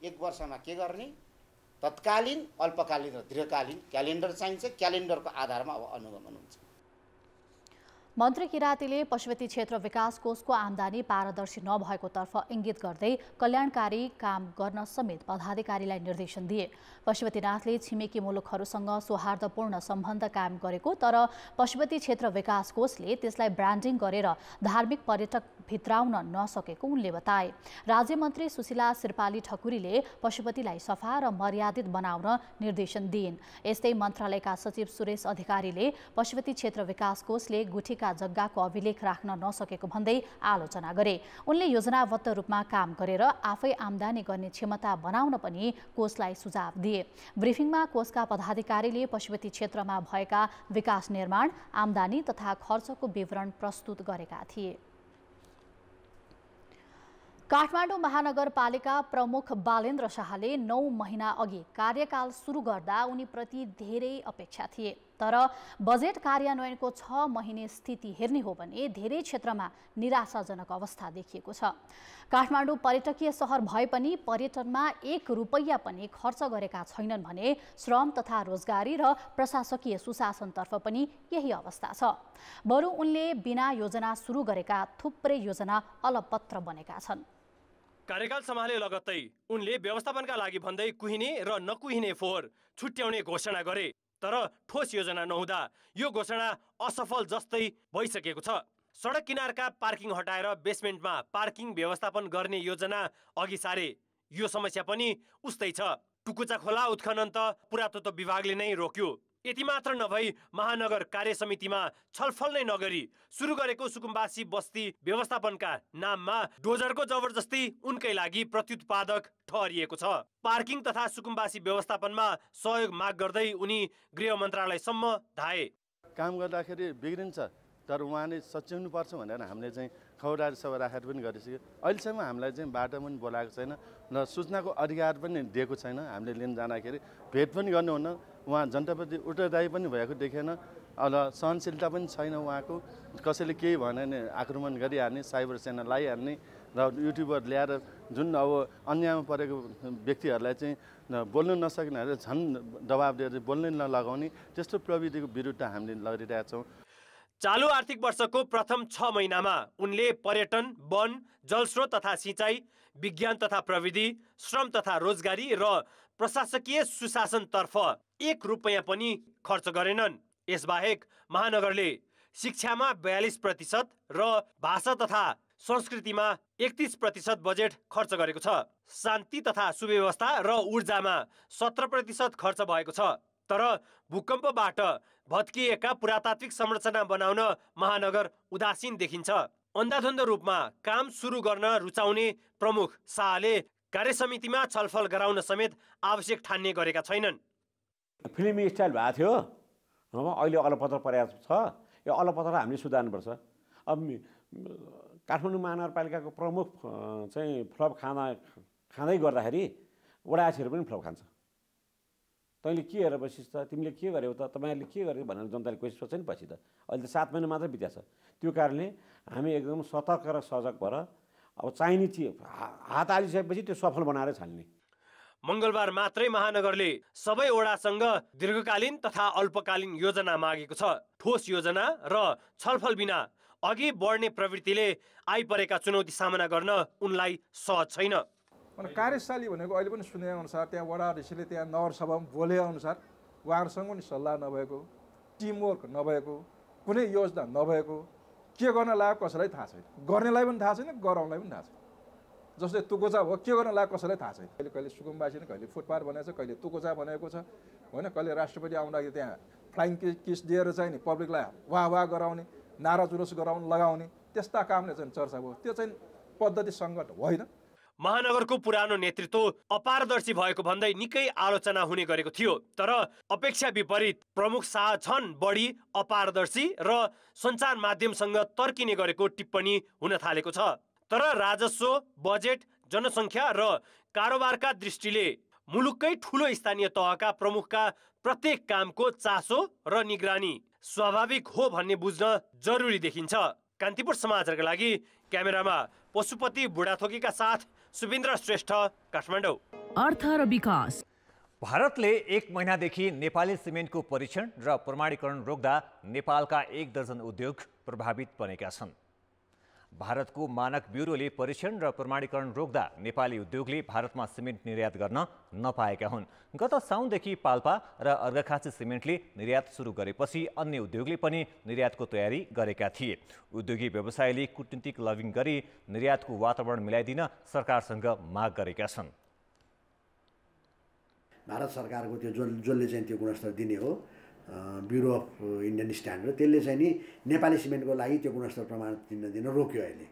1 वर्षमा के गर्ने, तत्कालीन, अल्पकालीन र दीर्घकालीन क्यालेन्डर चाहिन्छ। क्यालेन्डरको आधारमा अब अनुगमन हुन्छ। मन्त्री किरातीले पशुपति क्षेत्र विकास कोषको आम्दानी पारदर्शी नभएको तर्फ इङ्गित गर्दै कल्याणकारी काम गर्न समेत पदाधिकारीलाई निर्देशन दिए। पशुपतिनाथले छिमेकी मुलुकहरूसँग सौहार्दपूर्ण सम्बन्ध कायम गरेको, तर पशुपति क्षेत्र विकास कोषले त्यसलाई ब्रान्डिङ गरेर धार्मिक पर्यटक भित्राउन नसकेको उनले बताए। राज्यमन्त्री सुशीला सिरपाली ठकुरीले पशुपतिलाई सफा र मर्यादित बनाउन निर्देशन दिइन्। यस्तै मन्त्रालयका सचिव सुरेश अधिकारीले पशुपति क्षेत्र विकास कोषले गुठीका जग्गाको अभिलेख राख्न नसकेको भन्दै आलोचना गरे। उनले योजनाबद्ध रूपमा काम गरेर आफै आम्दानी गर्ने क्षमता बनाउन पनि कोषलाई सुझाव दिए। ब्रिफिङमा कोषका पदाधिकारीले पशुपति क्षेत्रमा भएका विकास निर्माण, आम्दानी तथा खर्चको विवरण प्रस्तुत गरेका थिए। काठमाडौँ महानगरपालिका प्रमुख बालेन्द्र शाहले 9 महिना अघि कार्यकाल सुरु गर्दा उनीप्रति धेरै अपेक्षा थिए। तर बजेट कार्यान्वयनको 6 महिने स्थिति हेर्ने हो भने धेरै क्षेत्रमा निराशाजनक अवस्था देखिएको छ। काठमाडौँ पर्यटकीय सहर भए पनि पर्यटनमा 1 रुपैयाँ पनि खर्च गरेका छैनन् भने श्रम तथा रोजगारी र प्रशासकीय सुशासनतर्फ पनि यही अवस्था छ। बरु उनले बिना योजना सुरु गरेका थुप्रै योजना अलपत्र बनेका छन्। कार्यकाल सम्हाले लगत्तै उनले व्यवस्थापनका लागि भन्दै कुहिने र नकुहिने फोहोर छुट्याउने घोषणा गरे। तर ठोस योजना नहुँदा यो घोषणा असफल जस्तै भइसकेको छ। सडक किनारका पार्किङ हटाएर बेसमेन्टमा पार्किङ व्यवस्थापन गर्ने योजना अघि सारे। यो समस्या पनि उस्तै छ। टुकुचा खोला उत्खनन त पुरातत्व विभागले नै रोक्यो। यति मात्र नभई महानगर कार्य समितिमा छलफल नै नगरी सुरु गरेको सुकुम्बासी बस्ती व्यवस्थापनका नाममा डोजरको जबरजस्ती उनकै लागि प्रत्युत्पादक ठहरिएको छ। पार्किङ तथा सुकुम्बासी व्यवस्थापनमा सहयोग माग गर्दै उनी गृह मन्त्रालयसम्म धाए। काम गर्दाखेरि बिग्रिन्छ, तर उहाँले सच्याउनुपर्छ भनेर हामीले चाहिँ खबरदारी सभा राखेर पनि गरिसक्यो। अहिलेसम्म हामीलाई चाहिँ बाटो पनि बोलाएको छैन र सूचनाको अधिकार पनि दिएको छैन। हामीले लिन जाँदाखेरि भेट पनि गर्नुहुन्न। उहाँ जनताप्रति उत्तरदायी पनि भएको देखेन। र सहनशीलता पनि छैन उहाँको। कसैले केही भने नि आक्रमण गरिहाल्ने, साइबर सेना लगाइहाल्ने र युट्युबर ल्याएर जुन अब अन्यायमा परेको व्यक्तिहरूलाई चाहिँ बोल्न नसक्नेहरू झन् दबाब दिएर बोल्नै नलगाउने, त्यस्तो प्रविधिको विरुद्ध हामीले लडिरहेका छौँ। चालु आर्थिक वर्षको प्रथम 6 महिनामा उनले पर्यटन, वन, जलस्रोत तथा सिँचाइ, विज्ञान तथा प्रविधि, श्रम तथा रोजगारी र प्रशासकीय सुशासनतर्फ 1 रुपैयाँ पनि खर्च गरेनन्। यसबाहेक महानगरले शिक्षामा 42% र भाषा तथा संस्कृतिमा 31% बजेट खर्च गरेको छ। शान्ति तथा सुव्यवस्था र ऊर्जामा 17% खर्च भएको छ। तर भूकम्पबाट भत्किएका पुरातात्विक संरचना बनाउन महानगर उदासीन देखिन्छ। अन्धाधुन्ध रूपमा काम सुरु गर्न रुचाउने प्रमुख शाहले कार्यसमितिमा छलफल गराउन समेत आवश्यक ठान्ने गरेका छैनन्। फिल्मी स्टाइल भएको थियो, अहिले अलपत्र परेको छ। यो अलपत्र हामीले सुधार्नुपर्छ। अब काठमाडौँ महानगरपालिकाको प्रमुख चाहिँ फ्लप खाँदै गर्दाखेरि वडाध्यक्षहरू पनि फ्लप खान्छ। तैँले के हेरेर बसिस् त, तिमीले के गर्यौ त, तपाईँहरूले के गर्यो भनेर जनताले क्वेसन सोध्छ नि पछि त। अहिले त 7 महिना मात्रै बित्या छ। त्यो कारणले हामी एकदम सतर्क र सजग भएर अब चाहिने चिज हात हालिसकेपछि त्यो सफल बनाएर छान्ने। मङ्गलबार मात्रै महानगरले सबै वडासँग दीर्घकालीन तथा अल्पकालीन योजना मागेको छ। ठोस योजना र छलफल बिना अघि बढ्ने प्रवृत्तिले आइपरेका चुनौती सामना गर्न उनलाई सहज छैन। कार्यशैली भनेको अहिले पनि सुने अनुसार त्यहाँ वडाधीशले त्यहाँ नगरसभामा बोले अनुसार उहाँहरूसँग पनि सल्लाह नभएको, टिमवर्क नभएको, कुनै योजना नभएको, के गर्न लागेको कसैलाई थाहा छैन। गर्नेलाई पनि थाहा छैन, गराउनलाई पनि थाहा छैन। जस्तै तुकोचा भयो, के गर्न लागेको कसैलाई थाहा छैन। कहिले सुकुम्बासी कहिले फुटपाथ बनाएको छ, कहिले तुकोचा बनाएको छ होइन। कहिले राष्ट्रपति आउँदाखेरि त्यहाँ फ्लाइङ किस दिएर चाहिँ नि पब्लिकलाई वाह वाह गराउने, नारा जुलुस गराउन लगाउने, त्यस्ता कामले चाहिँ चर्चा भयो। त्यो चाहिँ पद्धति सङ्गत होइन। महानगरको पुरानो नेतृत्व अपारदर्शी भएको भन्दै निकै आलोचना हुने गरेको थियो। तर अपेक्षा विपरीत प्रमुख शाह झन् बढी अपारदर्शी र सञ्चार माध्यमसँग तर्किने गरेको टिप्पणी हुन थालेको छ। तर राजस्व, बजेट, जनसङ्ख्या र कारोबारका दृष्टिले मुलुककै ठुलो स्थानीय तहका प्रमुखका प्रत्येक कामको चासो र निगरानी स्वाभाविक हो भन्ने बुझ्न जरुरी देखिन्छ। कान्तिपुर समाचारका लागि क्यामेरामा पशुपति बुढाथोकीका साथ सुबिन्द्र श्रेष्ठ, काठमाडौँ। अर्थ र विकास। भारतले 1 महिनादेखि नेपाली सिमेन्टको परीक्षण र प्रमाणीकरण रोक्दा नेपालका 1 दर्जन उद्योग प्रभावित बनेका छन्। भारतको मानक ब्युरोले परीक्षण र प्रमाणीकरण रोक्दा नेपाली उद्योगले भारतमा सिमेन्ट निर्यात गर्न नपाएका हुन्। गत साउनदेखि पाल्पा र अर्घाखाँची सिमेन्टले निर्यात सुरु गरेपछि अन्य उद्योगले पनि निर्यातको तयारी गरेका थिए। उद्योगी व्यवसायले कूटनीतिक लबिङ गरी निर्यातको वातावरण मिलाइदिन सरकारसँग माग गरेका छन्। भारत सरकारको त्यो जसले चाहिँ त्यो गुणस्तर दिने हो, ब्युरो अफ इन्डियन स्ट्यान्डर्ड, त्यसले चाहिँ नि नेपाली सिमेन्टको लागि त्यो गुणस्तर प्रमाण चिन्ह दिन रोक्यो। अहिले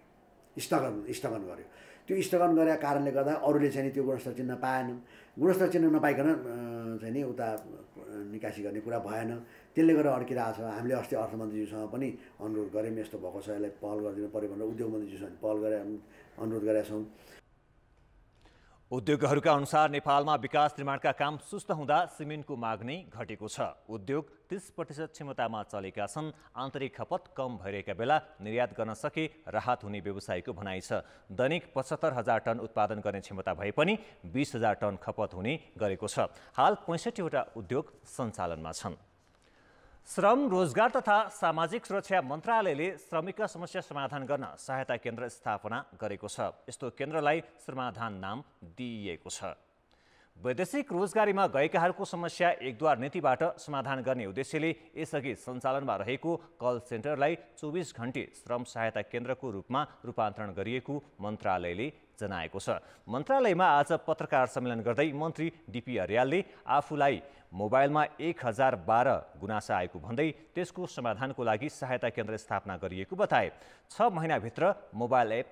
स्थगन गर्यो। त्यो स्थगन गरेका कारणले गर्दा अरूले चाहिँ त्यो गुणस्तर चिन्ह पाएनन्। गुणस्तर चिन्ह नपाइकन चाहिँ नि उता निकासी गर्ने कुरा भएन। त्यसले गर्दा अड्किरहेको छ। हामीले अस्ति अर्थमन्त्रीज्यूसँग पनि अनुरोध गऱ्यौँ, यस्तो भएको छ, यसलाई पहल गरिदिनु पऱ्यो भनेर उद्योग मन्त्रीज्यूसँग पहल गरे अनुरोध गरेका छौँ। उद्योगहरूका अनुसार नेपालमा विकास निर्माणका काम सुस्त हुँदा सिमेन्टको माग नै घटेको छ। उद्योग 30% क्षमतामा चलेका छन्। आन्तरिक खपत कम भइरहेका बेला निर्यात गर्न सके राहत हुने व्यवसायीको भनाइ छ। दैनिक 75,000 टन उत्पादन गर्ने क्षमता भए पनि 20,000 टन खपत हुने गरेको छ। हाल 65 वटा उद्योग सञ्चालनमा छन्। श्रम, रोजगार तथा सामाजिक सुरक्षा मन्त्रालयले श्रमिकका समस्या समाधान गर्न सहायता केन्द्र स्थापना गरेको छ। यस्तो केन्द्रलाई समाधान नाम दिइएको छ। वैदेशिक रोजगारीमा गएकाहरूको समस्या एकद्वार नीतिबाट समाधान गर्ने उद्देश्यले यसअघि सञ्चालनमा रहेको कल सेन्टरलाई 24 घण्टे श्रम सहायता केन्द्रको रूपमा रूपान्तरण गरिएको मन्त्रालयले जनाएको छ। मन्त्रालयमा आज पत्रकार सम्मेलन गर्दै मन्त्री डिपी अर्यालले आफूलाई मोबाइलमा 1012 गुनासा आएको भन्दै त्यसको समाधानको लागि सहायता केन्द्र स्थापना गरिएको बताए। 6 महिनाभित्र मोबाइल एप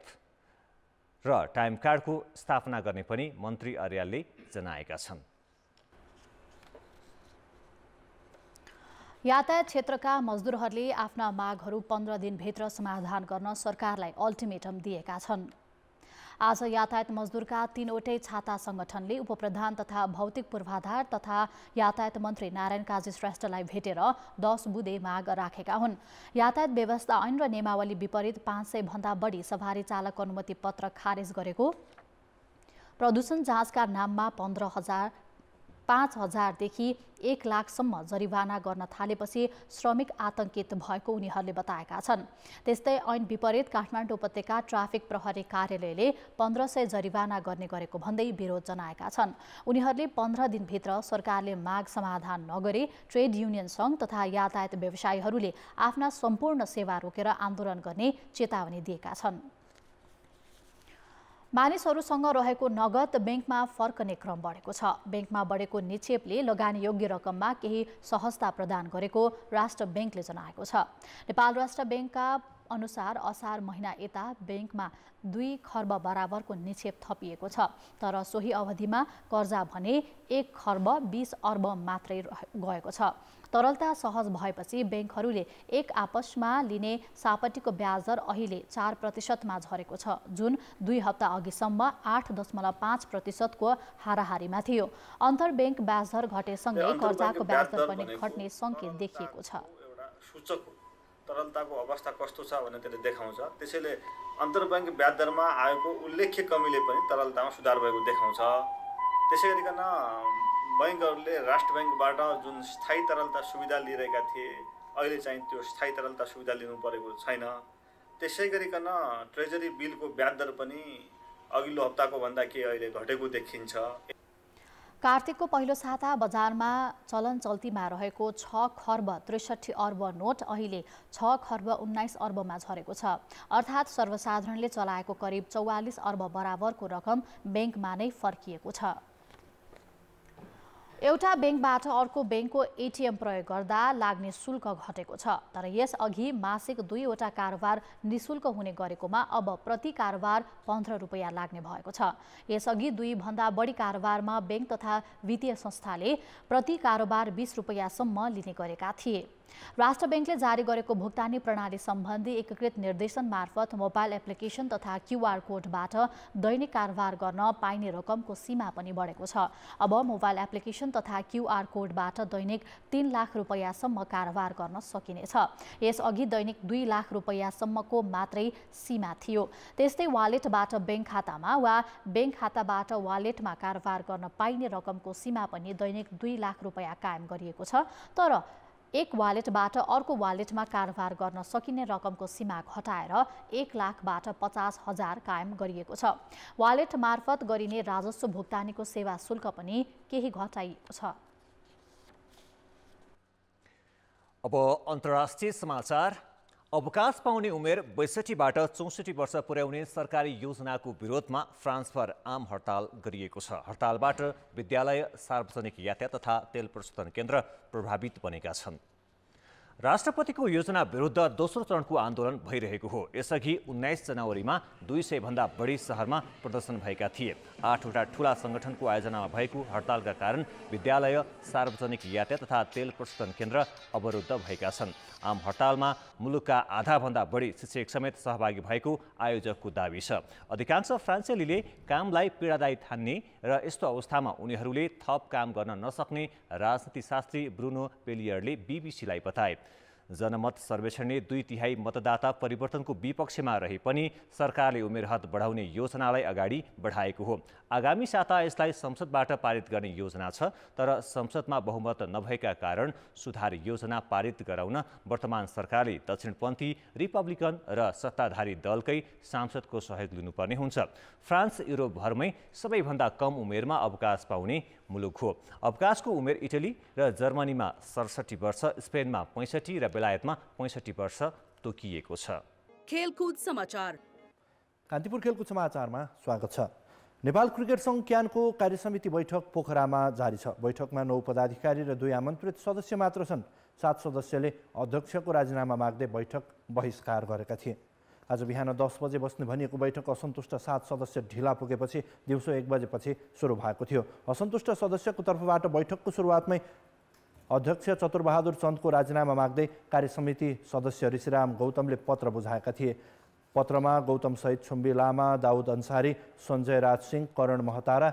र टाइम कार्डको स्थापना गर्ने पनि मन्त्री अर्यालले जनाएका छन्। यातायात क्षेत्रका मजदुरहरूले आफ्ना मागहरू 15 दिनभित्र समाधान गर्न सरकारलाई अल्टिमेटम दिएका छन्। आज यातायात मजदुरका 3वटै छाता संगठनले उपप्रधान तथा भौतिक पूर्वाधार तथा यातायात मन्त्री नारायण काजी श्रेष्ठलाई भेटेर 10 बुँदे माग राखेका हुन्। यातायात व्यवस्था ऐन र नियमावली विपरीत 500 भन्दा बढी सवारी चालक अनुमति पत्र खारेज गरेको, प्रदूषण जाँचका नाममा 5,000 1 लाखसम्म जरिवाना गर्न थालेपछि श्रमिक आतंकित भएको उनीहरूले बताएका छन्। त्यस्तै ऐन विपरीत काठमाडौँ उपत्यका ट्राफिक प्रहरी कार्यालयले 1500 जरिवाना गर्ने गरेको भन्दै विरोध जनाएका छन्। उनीहरूले 15 दिनभित्र सरकारले माग समाधान नगरे ट्रेड युनियन सङ्घ तथा यातायात व्यवसायीहरूले आफ्ना सम्पूर्ण सेवा रोकेर आन्दोलन गर्ने चेतावनी दिएका छन्। मानिसहरूसँग रहेको नगद ब्याङ्कमा फर्कने क्रम बढेको छ। ब्याङ्कमा बढेको निक्षेपले लगानीयोग्य रकममा केही सहजता प्रदान गरेको राष्ट्र ब्याङ्कले जनाएको छ। नेपाल राष्ट्र ब्याङ्कका अनुसार असार महिना यता ब्याङ्कमा 2 खर्ब बराबरको निक्षेप थपिएको छ। तर सोही अवधिमा कर्जा भने 1 खर्ब 20 अर्ब मात्रै गएको छ। तरलता सहज भएपछि ब्याङ्कहरूले एक आपसमा लिने सापटीको ब्याज दर अहिले 4% झरेको छ, जुन 2 हप्ता अघिसम्म 8.5% को हाराहारीमा थियो। अन्तर्ब्याङ्क ब्याज दर घटेसँगै कर्जाको ब्याज दर पनि घट्ने सङ्केत देखिएको छ। तरलताको अवस्था कस्तो छ भन्ने त्यसले देखाउँछ। त्यसैले अन्तर्ब्याङ्क ब्याज दरमा आएको उल्लेख्य कमीले पनि तरलतामा सुधार भएको देखाउँछ। त्यसै गरिकन बैङ्कहरूले राष्ट्र ब्याङ्कबाट जुन स्थायी तरलता सुविधा लिइरहेका थिए, अहिले चाहिँ त्यो स्थायी तरलता सुविधा लिनु परेको छैन। त्यसै गरिकन ट्रेजरी बिलको ब्याज दर पनि अघिल्लो हप्ताको भन्दा के अहिले घटेको देखिन्छ। कार्तिकको पहिलो साता बजारमा चलन चल्तीमा रहेको 6 खर्ब 63 अर्ब नोट अहिले 6 खर्ब 19 अर्बमा झरेको छ। अर्थात् सर्वसाधारणले चलाएको करिब 44 अर्ब बराबरको रकम ब्याङ्कमा नै फर्किएको छ। एउटा ब्याङ्कबाट अर्को ब्याङ्कको एटिएम प्रयोग गर्दा लाग्ने शुल्क घटेको छ। तर यसअघि मासिक 2वटा कारोबार निशुल्क हुने गरेकोमा अब प्रति कारोबार 15 रुपैयाँ लाग्ने भएको छ। यसअघि 2 भन्दा बढी कारोबारमा ब्याङ्क तथा वित्तीय संस्थाले प्रति कारोबार 20 रुपैयाँसम्म लिने गरेका थिए। राष्ट्र ब्याङ्कले जारी गरेको भुक्तानी प्रणाली सम्बन्धी एकीकृत निर्देशन मार्फत मोबाइल एप्लिकेसन तथा QR कोडबाट दैनिक कारोबार गर्न पाइने रकमको सीमा पनि बढेको छ। अब मोबाइल एप्लिकेसन तथा QR कोडबाट दैनिक 3 लाख रुपैयाँसम्म कारोबार गर्न सकिनेछ। यसअघि दैनिक 2 लाख रुपैयाँसम्मको मात्रै सीमा थियो। त्यस्तै वालेटबाट ब्याङ्क खातामा वा ब्याङ्क खाताबाट वालेटमा कारोबार गर्न पाइने रकमको सीमा पनि दैनिक 2 लाख रुपैयाँ कायम गरिएको छ। तर एक वालेटबाट अर्को वालेटमा कारोबार गर्न सकिने रकमको सीमा घटाएर 1 लाखबाट 50,000 कायम गरिएको छ। वालेट मार्फत गरिने राजस्व भुक्तानीको सेवा शुल्क पनि केही घटाइएको छ। अब अन्तर्राष्ट्रिय समाचार। अवकाश पाउने उमेर 62बाट 64 वर्ष पुर्याउने सरकारी योजनाको विरोधमा फ्रान्सभर आम हडताल गरिएको छ। हडतालबाट विद्यालय, सार्वजनिक यातायात तथा तेल प्रशोधन केन्द्र प्रभावित बनेका छन्। राष्ट्रपतिको योजना विरुद्ध दोस्रो चरणको आन्दोलन भइरहेको हो। यसअघि 19 जनवरीमा 200 भन्दा बढी शहरमा प्रदर्शन भएका थिए। 8वटा ठूला संगठनको आयोजनामा भएको हडतालका कारण विद्यालय, सार्वजनिक यातायात तथा तेल प्रशोधन केन्द्र अवरुद्ध भएका छन्। आम हडतालमा मुलुकका आधाभन्दा बढी शिक्षक समेत सहभागी भएको आयोजकको दाबी छ। अधिकांश फ्रान्सेलीले कामलाई पीडादायी ठान्ने र यस्तो अवस्थामा उनीहरूले थप काम गर्न नसक्ने राजनीतिशास्त्री ब्रुनो पेलियरले बीबीसीलाई बताए। जनमत सर्वेक्षणले 2/3 मतदाता परिवर्तनको विपक्षमा रहे पनि सरकारले उमेर हद बढाउने योजनालाई अगाडि बढाएको हो। आगामी साता यसलाई संसदबाट पारित गर्ने योजना छ। तर संसदमा बहुमत नभएका कारण सुधार योजना पारित गराउन वर्तमान सरकारले दक्षिणपन्थी रिपब्लिकन र सत्ताधारी दलकै सांसदको सहयोग लिनुपर्ने हुन्छ। फ्रान्स युरोपभरमै सबैभन्दा कम उमेरमा अवकाश पाउने मुलुक हो। अवकाशको उमेर इटली र जर्मनीमा 67 वर्ष, स्पेनमा 65 र बेलायतमा 65 वर्ष तोकिएको छ। खेलकुद समाचार। कान्तिपुर खेलकुद समाचारमा स्वागत छ। नेपाल क्रिकेट सङ्घ क्यानको कार्यसमिति बैठक पोखरामा जारी छ। बैठकमा 9 पदाधिकारी र 2 आमन्त्रित सदस्य मात्र छन्। 7 सदस्यले अध्यक्षको राजीनामा माग्दै बैठक बहिष्कार गरेका थिए। आज बिहान 10 बजे बस्ने भनिएको बैठक असन्तुष्ट 7 सदस्य ढिला पुगेपछि दिउँसो 1 बजेपछि सुरु भएको थियो। असन्तुष्ट सदस्यको तर्फबाट बैठकको सुरुवातमै अध्यक्ष चतुरबहादुर चन्दको राजीनामा माग्दै कार्यसमिति सदस्य ऋषिराम गौतमले पत्र बुझाएका थिए। पत्रमा गौतमसहित छुम्बी लामा, दाउद अन्सारी, सञ्जय राज सिंह, करण महतारा,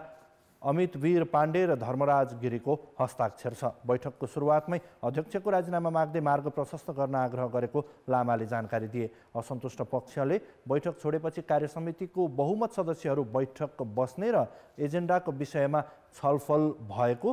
अमित वीर पाण्डे र धर्मराज गिरीको हस्ताक्षर छ। बैठकको सुरुवातमै अध्यक्षको राजीनामा माग्दै मार्ग प्रशस्त गर्न आग्रह गरेको लामाले जानकारी दिए। असन्तुष्ट पक्षले बैठक छोडेपछि कार्यसमितिको बहुमत सदस्यहरू बैठक बस्ने र एजेन्डाको विषयमा छलफल भएको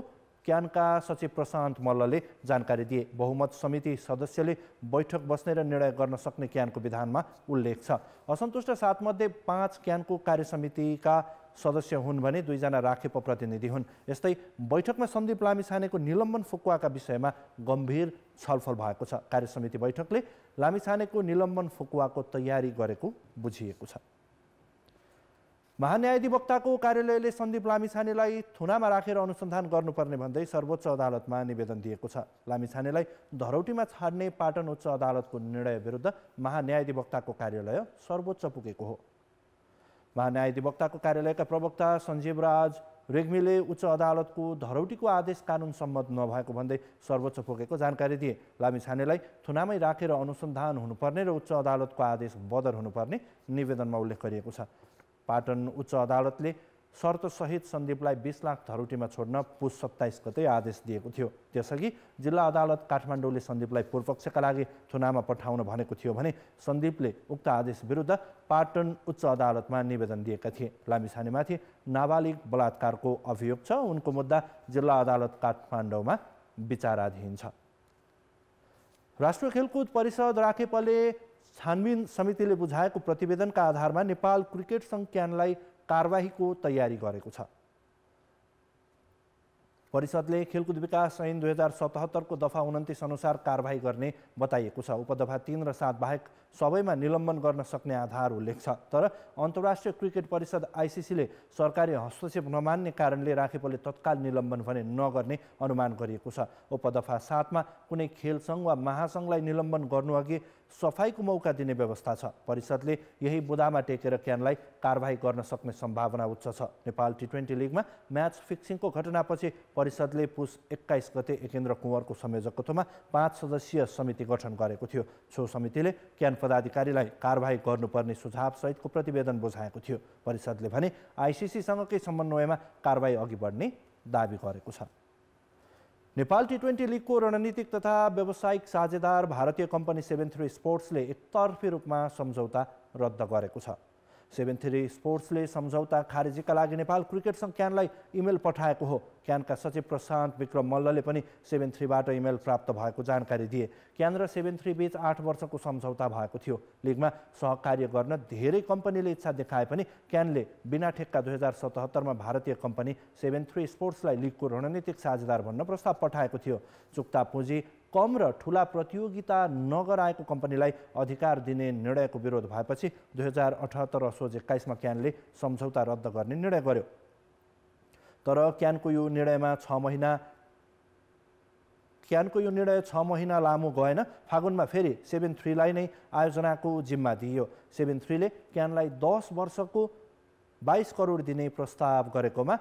क्यानका सचिव प्रशान्त मल्लले जानकारी दिए। बहुमत समिति सदस्यले बैठक बस्ने र निर्णय गर्न सक्ने क्यानको विधानमा उल्लेख छ। असन्तुष्ट 7 मध्ये 5 क्यानको कार्यसमितिका सदस्य हुन् भने 2 जना राखेप प्रतिनिधि हुन्। यस्तै बैठकमा सन्दीप लामिछानेको निलम्बन फुकुवाका विषयमा गम्भीर छलफल भएको छ। कार्यसमिति बैठकले लामिछानेको निलम्बन फुकुवाको तयारी गरेको बुझिएको छ। महान्यायाधिवक्ताको कार्यालयले सन्दीप लामिछानेलाई थुनामा राखेर अनुसन्धान गर्नुपर्ने भन्दै सर्वोच्च अदालतमा निवेदन दिएको छ। लामिछानेलाई धरौटीमा छाड्ने पाटन उच्च अदालतको निर्णय विरुद्ध महान्यायाधिवक्ताको कार्यालय सर्वोच्च पुगेको हो। महान्यायाधिवक्ताको कार्यालयका प्रवक्ता सञ्जीव राज रेग्मीले उच्च अदालतको धरौटीको आदेश कानुन सम्मत नभएको भन्दै सर्वोच्च पुगेको जानकारी दिए। लामिछानेलाई थुनामै राखेर अनुसन्धान हुनुपर्ने र उच्च अदालतको आदेश बदर हुनुपर्ने निवेदनमा उल्लेख गरिएको छ। पाटन उच्च अदालतले शर्तसहित सन्दीपलाई 20 लाख धरौटीमा छोड्न पुस 27 गते आदेश दिएको थियो। त्यसअघि जिल्ला अदालत काठमाडौँले सन्दीपलाई पूर्वपक्षका लागि थुनामा पठाउन भनेको थियो भने सन्दीपले उक्त आदेश विरुद्ध पाटन उच्च अदालतमा निवेदन दिएका थिए। लामिछानेमाथि नाबालिग बलात्कारको अभियोग छ। उनको मुद्दा जिल्ला अदालत काठमाडौँमा विचाराधीन छ। राष्ट्रिय खेलकुद परिषद राखेपले छानबिन समितिले बुझाएको प्रतिवेदनका आधारमा नेपाल क्रिकेट सङ्घ क्यानलाई कारबाहीको तयारी गरेको छ। परिषदले खेलकुद विकास ऐन 2077 को दफा 29 अनुसार कारबाही गर्ने बताइएको छ। उपदफा 3 र 7 बाहेक सबैमा निलम्बन गर्न सक्ने आधार उल्लेख छ। तर अन्तर्राष्ट्रिय क्रिकेट परिषद आइसिसीले सरकारी हस्तक्षेप नमान्ने कारणले राखेपले तत्काल निलम्बन भने नगर्ने अनुमान गरिएको छ। उपदफा 7 मा कुनै खेल सङ्घ वा महासङ्घलाई निलम्बन गर्नुअघि सफाईको मौका दिने व्यवस्था छ। परिषदले यही बुदामा टेकेर क्यानलाई कारबाही गर्न सक्ने सम्भावना उच्च छ। नेपाल टी20 लिगमा म्याच फिक्सिङको घटनापछि परिषदले पुस 21 गते एकेन्द्र कुँवरको संयोजकत्वमा 5 सदस्यीय समिति गठन गरेको थियो। सो समितिले क्यान पदाधिकारीलाई कारबाही गर्नुपर्ने सुझाव सहितको प्रतिवेदन बुझाएको थियो। परिषदले भने आइसिसीसँगकै समन्वयमा कारबाही अघि बढ्ने दाबी गरेको छ। नेपाल टी20 लिगको रणनीतिक तथा व्यावसायिक साझेदार भारतीय कम्पनी 73 स्पोर्ट्सले एकतर्फी रूपमा सम्झौता रद्द गरेको छ। 73 स्पोर्ट्सले सम्झौता खारेजीका लागि नेपाल क्रिकेट सङ्घ क्यानलाई इमेल पठाएको हो। क्यानका सचिव प्रशान्त विक्रम मल्लले पनि 73बाट इमेल प्राप्त भएको जानकारी दिए। क्यान र 73 बीच 8 वर्षको सम्झौता भएको थियो। लिगमा सहकार्य गर्न धेरै कम्पनीले इच्छा देखाए पनि क्यानले बिना ठेक्का 2077 मा भारतीय कम्पनी 73 स्पोर्ट्सलाई लिगको रणनीतिक साझेदार भन्न प्रस्ताव पठाएको थियो। चुक्ता पुँजी कम र ठुला प्रतियोगिता नगराएको कम्पनीलाई अधिकार दिने निर्णयको विरोध भएपछि 2078 असोज 21 मा क्यानले सम्झौता रद्द गर्ने निर्णय गर्यो। तर क्यानको यो निर्णय 6 महिना लामो गएन। फागुनमा फेरि 73 लाई नै आयोजनाको जिम्मा दिइयो। 73 ले क्यानलाई 10 वर्षको 22 करोड दिने प्रस्ताव गरेकोमा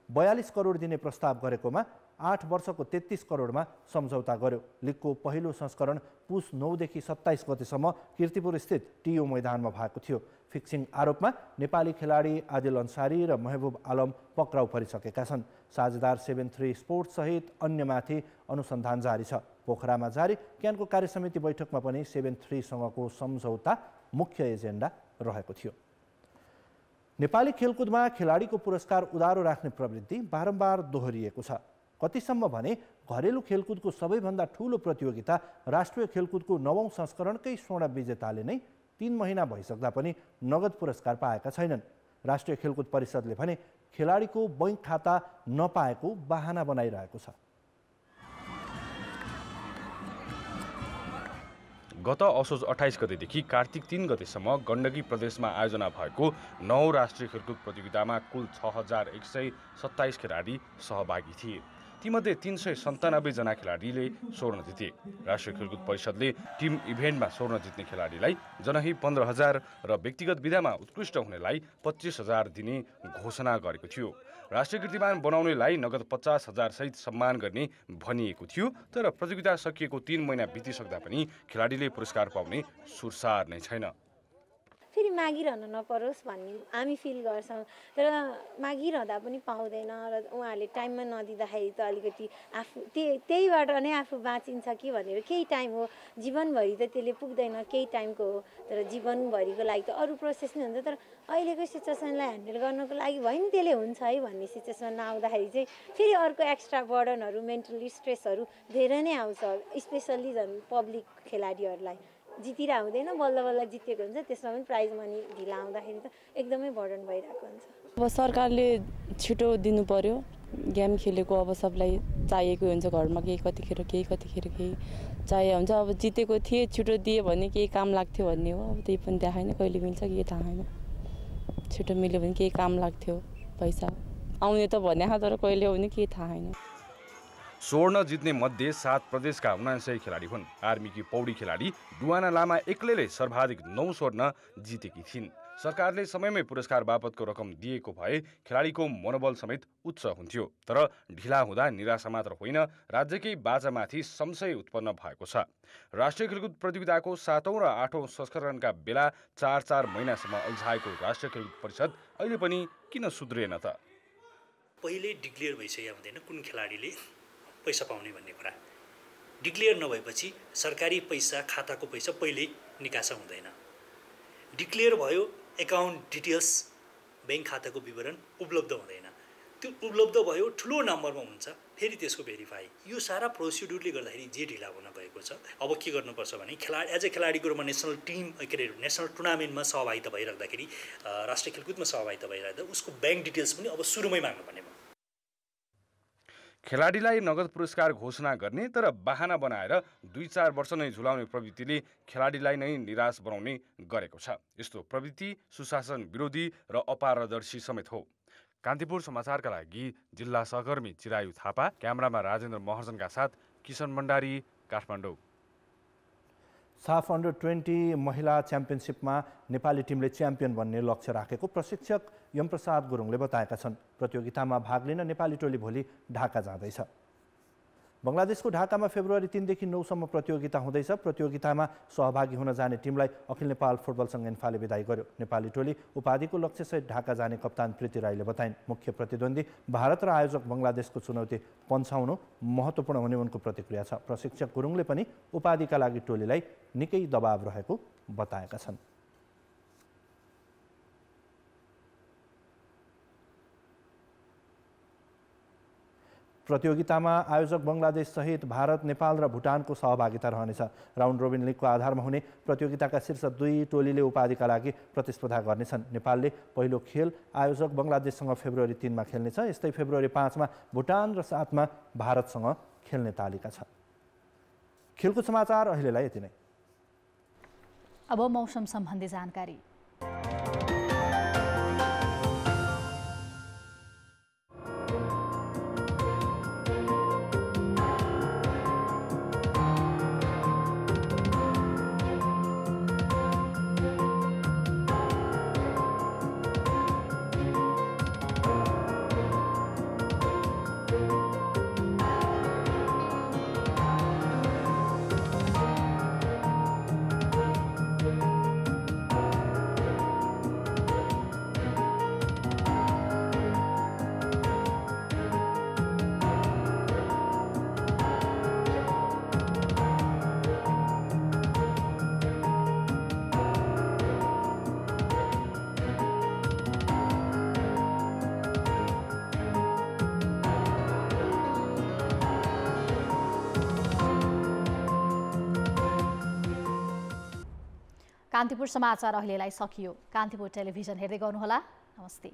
42 करोड दिने प्रस्ताव गरेकोमा 8 वर्षको 33 करोडमा सम्झौता गर्यो। लिगको पहिलो संस्करण पुस 9 देखि 27 गतेसम्म कीर्तिपुर स्थित टियु मैदानमा भएको थियो। फिक्सिङ आरोपमा नेपाली खेलाडी आदिल अन्सारी र महबुब आलम पक्राउ परिसकेका छन्। साझेदार 73 स्पोर्ट्स सहित अन्यमाथि अनुसन्धान जारी छ। पोखरामा जारी क्यानको कार्यसमिति बैठकमा पनि 73 सँगको सम्झौता मुख्य एजेन्डा रहेको थियो। नेपाली खेलकुदमा खेलाडीको पुरस्कार उधारो राख्ने प्रवृत्ति बारम्बार दोहोरिएको छ। कतिसम्म भने घरेलु खेलकुदको सबैभन्दा ठूलो प्रतियोगिता राष्ट्रिय खेलकुदको 9औं संस्करणकै स्वर्ण विजेताले नै 3 महिना भइसक्दा पनि नगद पुरस्कार पाएका छैनन्। राष्ट्रिय खेलकुद परिषदले भने खेलाडीको बैंक खाता नपाएको बहाना बनाइरहेको छ। गत असोज 28 गतेदेखि कार्तिक 3 गतेसम्म गण्डकी प्रदेशमा आयोजना भएको 9औं राष्ट्रिय खेलकुद प्रतियोगितामा कुल 6127 खेलाडी सहभागी थिए। तीमध्ये 397 जना खेलाडीले स्वर्ण जिते। राष्ट्रिय खेलकुद परिषदले टिम इभेन्टमा स्वर्ण जित्ने खेलाडीलाई जनही 15,000 र व्यक्तिगत विधामा उत्कृष्ट हुनेलाई 25,000 दिने घोषणा गरेको थियो। राष्ट्रिय कीर्तिमान बनाउनेलाई नगद 50,000 सहित सम्मान गर्ने भनिएको थियो। तर प्रतियोगिता सकिएको 3 महिना बितिसक्दा पनि खेलाडीले पुरस्कार पाउने सुरसार नै छैन। फेरि मागिरहन नपरोस् भन्ने हामी फिल गर्छौँ। तर मागिरहँदा पनि पाउँदैन र उहाँहरूले टाइममा नदिँदाखेरि त अलिकति आफू त्यहीबाट नै आफू बाँचिन्छ कि भनेर केही टाइम हो, जीवनभरि त त्यसले पुग्दैन, केही टाइमको हो। तर जीवनभरिको लागि त अरू प्रोसेस नै हुन्छ। तर अहिलेको सिचुएसनलाई ह्यान्डल गर्नको लागि भयो नि त्यसले हुन्छ है भन्ने सिचुएसन नआउँदाखेरि चाहिँ फेरि अर्को एक्स्ट्रा बर्डनहरू, मेन्टली स्ट्रेसहरू धेरै नै आउँछ। स्पेसल्ली झन् पब्लिक खेलाडीहरूलाई जितेर आउँदैन, बल्ल बल्ल जितेको हुन्छ, त्यसमा पनि प्राइज मनी ढिला आउँदाखेरि त एकदमै बर्डन भइरहेको हुन्छ। अब सरकारले छिटो दिनु पर्यो, गेम खेलेको अब सबलाई चाहिएको हुन्छ, घरमा केही कतिखेर केही चाहिए हुन्छ। अब जितेको थिए छिटो दिए भने केही काम लाग्थ्यो भन्ने हो। अब त्यही पनि देखाएन, कहिले मिल्छ केही थाहा छैन। छिटो मिल्यो भने केही काम लाग्थ्यो, पैसा आउने त भने तर कहिले आउने केही थाहा छैन। स्वर्ण जित्ने मध्ये 7 प्रदेशका 79 खेलाडी हुन्। आर्मीकी पौडी खेलाडी डुवाना लामा एक्लैले सर्वाधिक 9 स्वर्ण जितेकी थिइन्। सरकारले समयमै पुरस्कार बापतको रकम दिएको भए खेलाडीको मनोबल समेत उच्च हुन्थ्यो। तर ढिला हुँदा निराशा मात्र होइन, राज्यकै बाजामाथि संशय उत्पन्न भएको छ। राष्ट्रिय खेलकुद प्रतियोगिताको 7औं र 8औं संस्करणका बेला 4 महिनासम्म अल्झाएको राष्ट्रिय खेलकुद परिषद अहिले पनि किन सुध्रिएन त? पहिले डिक्लेयर भइसक्यो हुँदैन कुन खेलाडीले पैसा पाउने भन्ने कुरा। डिक्लेयर नभएपछि सरकारी पैसा, खाताको पैसा पहिल्यै निकासा हुँदैन। डिक्लेयर भयो, एकाउन्ट डिटेल्स, ब्याङ्क खाताको विवरण उपलब्ध हुँदैन। त्यो उपलब्ध भयो, ठुलो नम्बरमा हुन्छ, फेरि त्यसको भेरिफाई। यो सारा प्रोसिड्युरले गर्दाखेरि जे ढिला हुन गएको छ। अब के गर्नुपर्छ भने एज ए खेलाडीको रूपमा नेसनल टिम नेसनल टुर्नामेन्टमा सहभागिता भइराख्दाखेरि, राष्ट्रिय खेलकुदमा सहभागिता भइराख्दा उसको ब्याङ्क डिटेल्स पनि अब सुरुमै माग्नुपर्ने भयो। खेलाडीलाई नगद पुरस्कार घोषणा गर्ने तर बहाना बनाएर 2-4 वर्ष नै झुलाउने प्रवृत्तिले खेलाडीलाई नै निराश बनाउने गरेको छ। यस्तो प्रवृत्ति सुशासन विरोधी र अपारदर्शी समेत हो। कान्तिपुर समाचारका लागि जिल्ला सहकर्मी चिरायु थापा, क्यामेरामा राजेन्द्र महर्जनका साथ किशन भण्डारी, काठमाडौँ। साफ अन्डर 20 महिला च्याम्पियनसिपमा नेपाली टिमले च्याम्पियन बन्ने लक्ष्य राखेको प्रशिक्षक यमप्रसाद गुरुङले बताएका छन्। प्रतियोगितामा भाग लिन नेपाली टोली भोलि ढाका जाँदैछ। बङ्गलादेशको ढाकामा फेब्रुअरी 3 देखि 9 सम्म प्रतियोगिता हुँदैछ। प्रतियोगितामा सहभागी हुन जाने टिमलाई अखिल नेपाल फुटबल सङ्घ एन्फाले बिदाई गर्यो। नेपाली टोली उपाधिको लक्ष्यसहित ढाका जाने कप्तान प्रीति राईले बताइन्। मुख्य प्रतिद्वन्दी भारत र आयोजक बङ्गलादेशको चुनौती पन्छाउनु महत्त्वपूर्ण हुने उनको प्रतिक्रिया छ। प्रशिक्षक गुरुङले पनि उपाधिका लागि टोलीलाई निकै दबाव रहेको बताएका छन्। प्रतियोगितामा आयोजक बङ्गलादेश सहित भारत, नेपाल र भुटानको सहभागिता रहनेछ। राउन्ड रोबिन लिगको आधारमा हुने प्रतियोगिताका शीर्ष 2 टोलीले उपाधिका लागि प्रतिस्पर्धा गर्नेछन्। नेपालले पहिलो खेल आयोजक बङ्गलादेशसँग फेब्रुअरी 3 मा खेल्नेछ। यस्तै फेब्रुअरी 5 मा भुटान र 7 मा भारतसँग खेल्ने तालिका छ। खेलकुद समाचार अहिलेलाई यति नै। अब मौसम सम्बन्धी जानकारी। कान्तिपुर समाचार अहिलेलाई सकियो। कान्तिपुर टेलिभिजन हेर्दै गर्नुहोला। नमस्ते।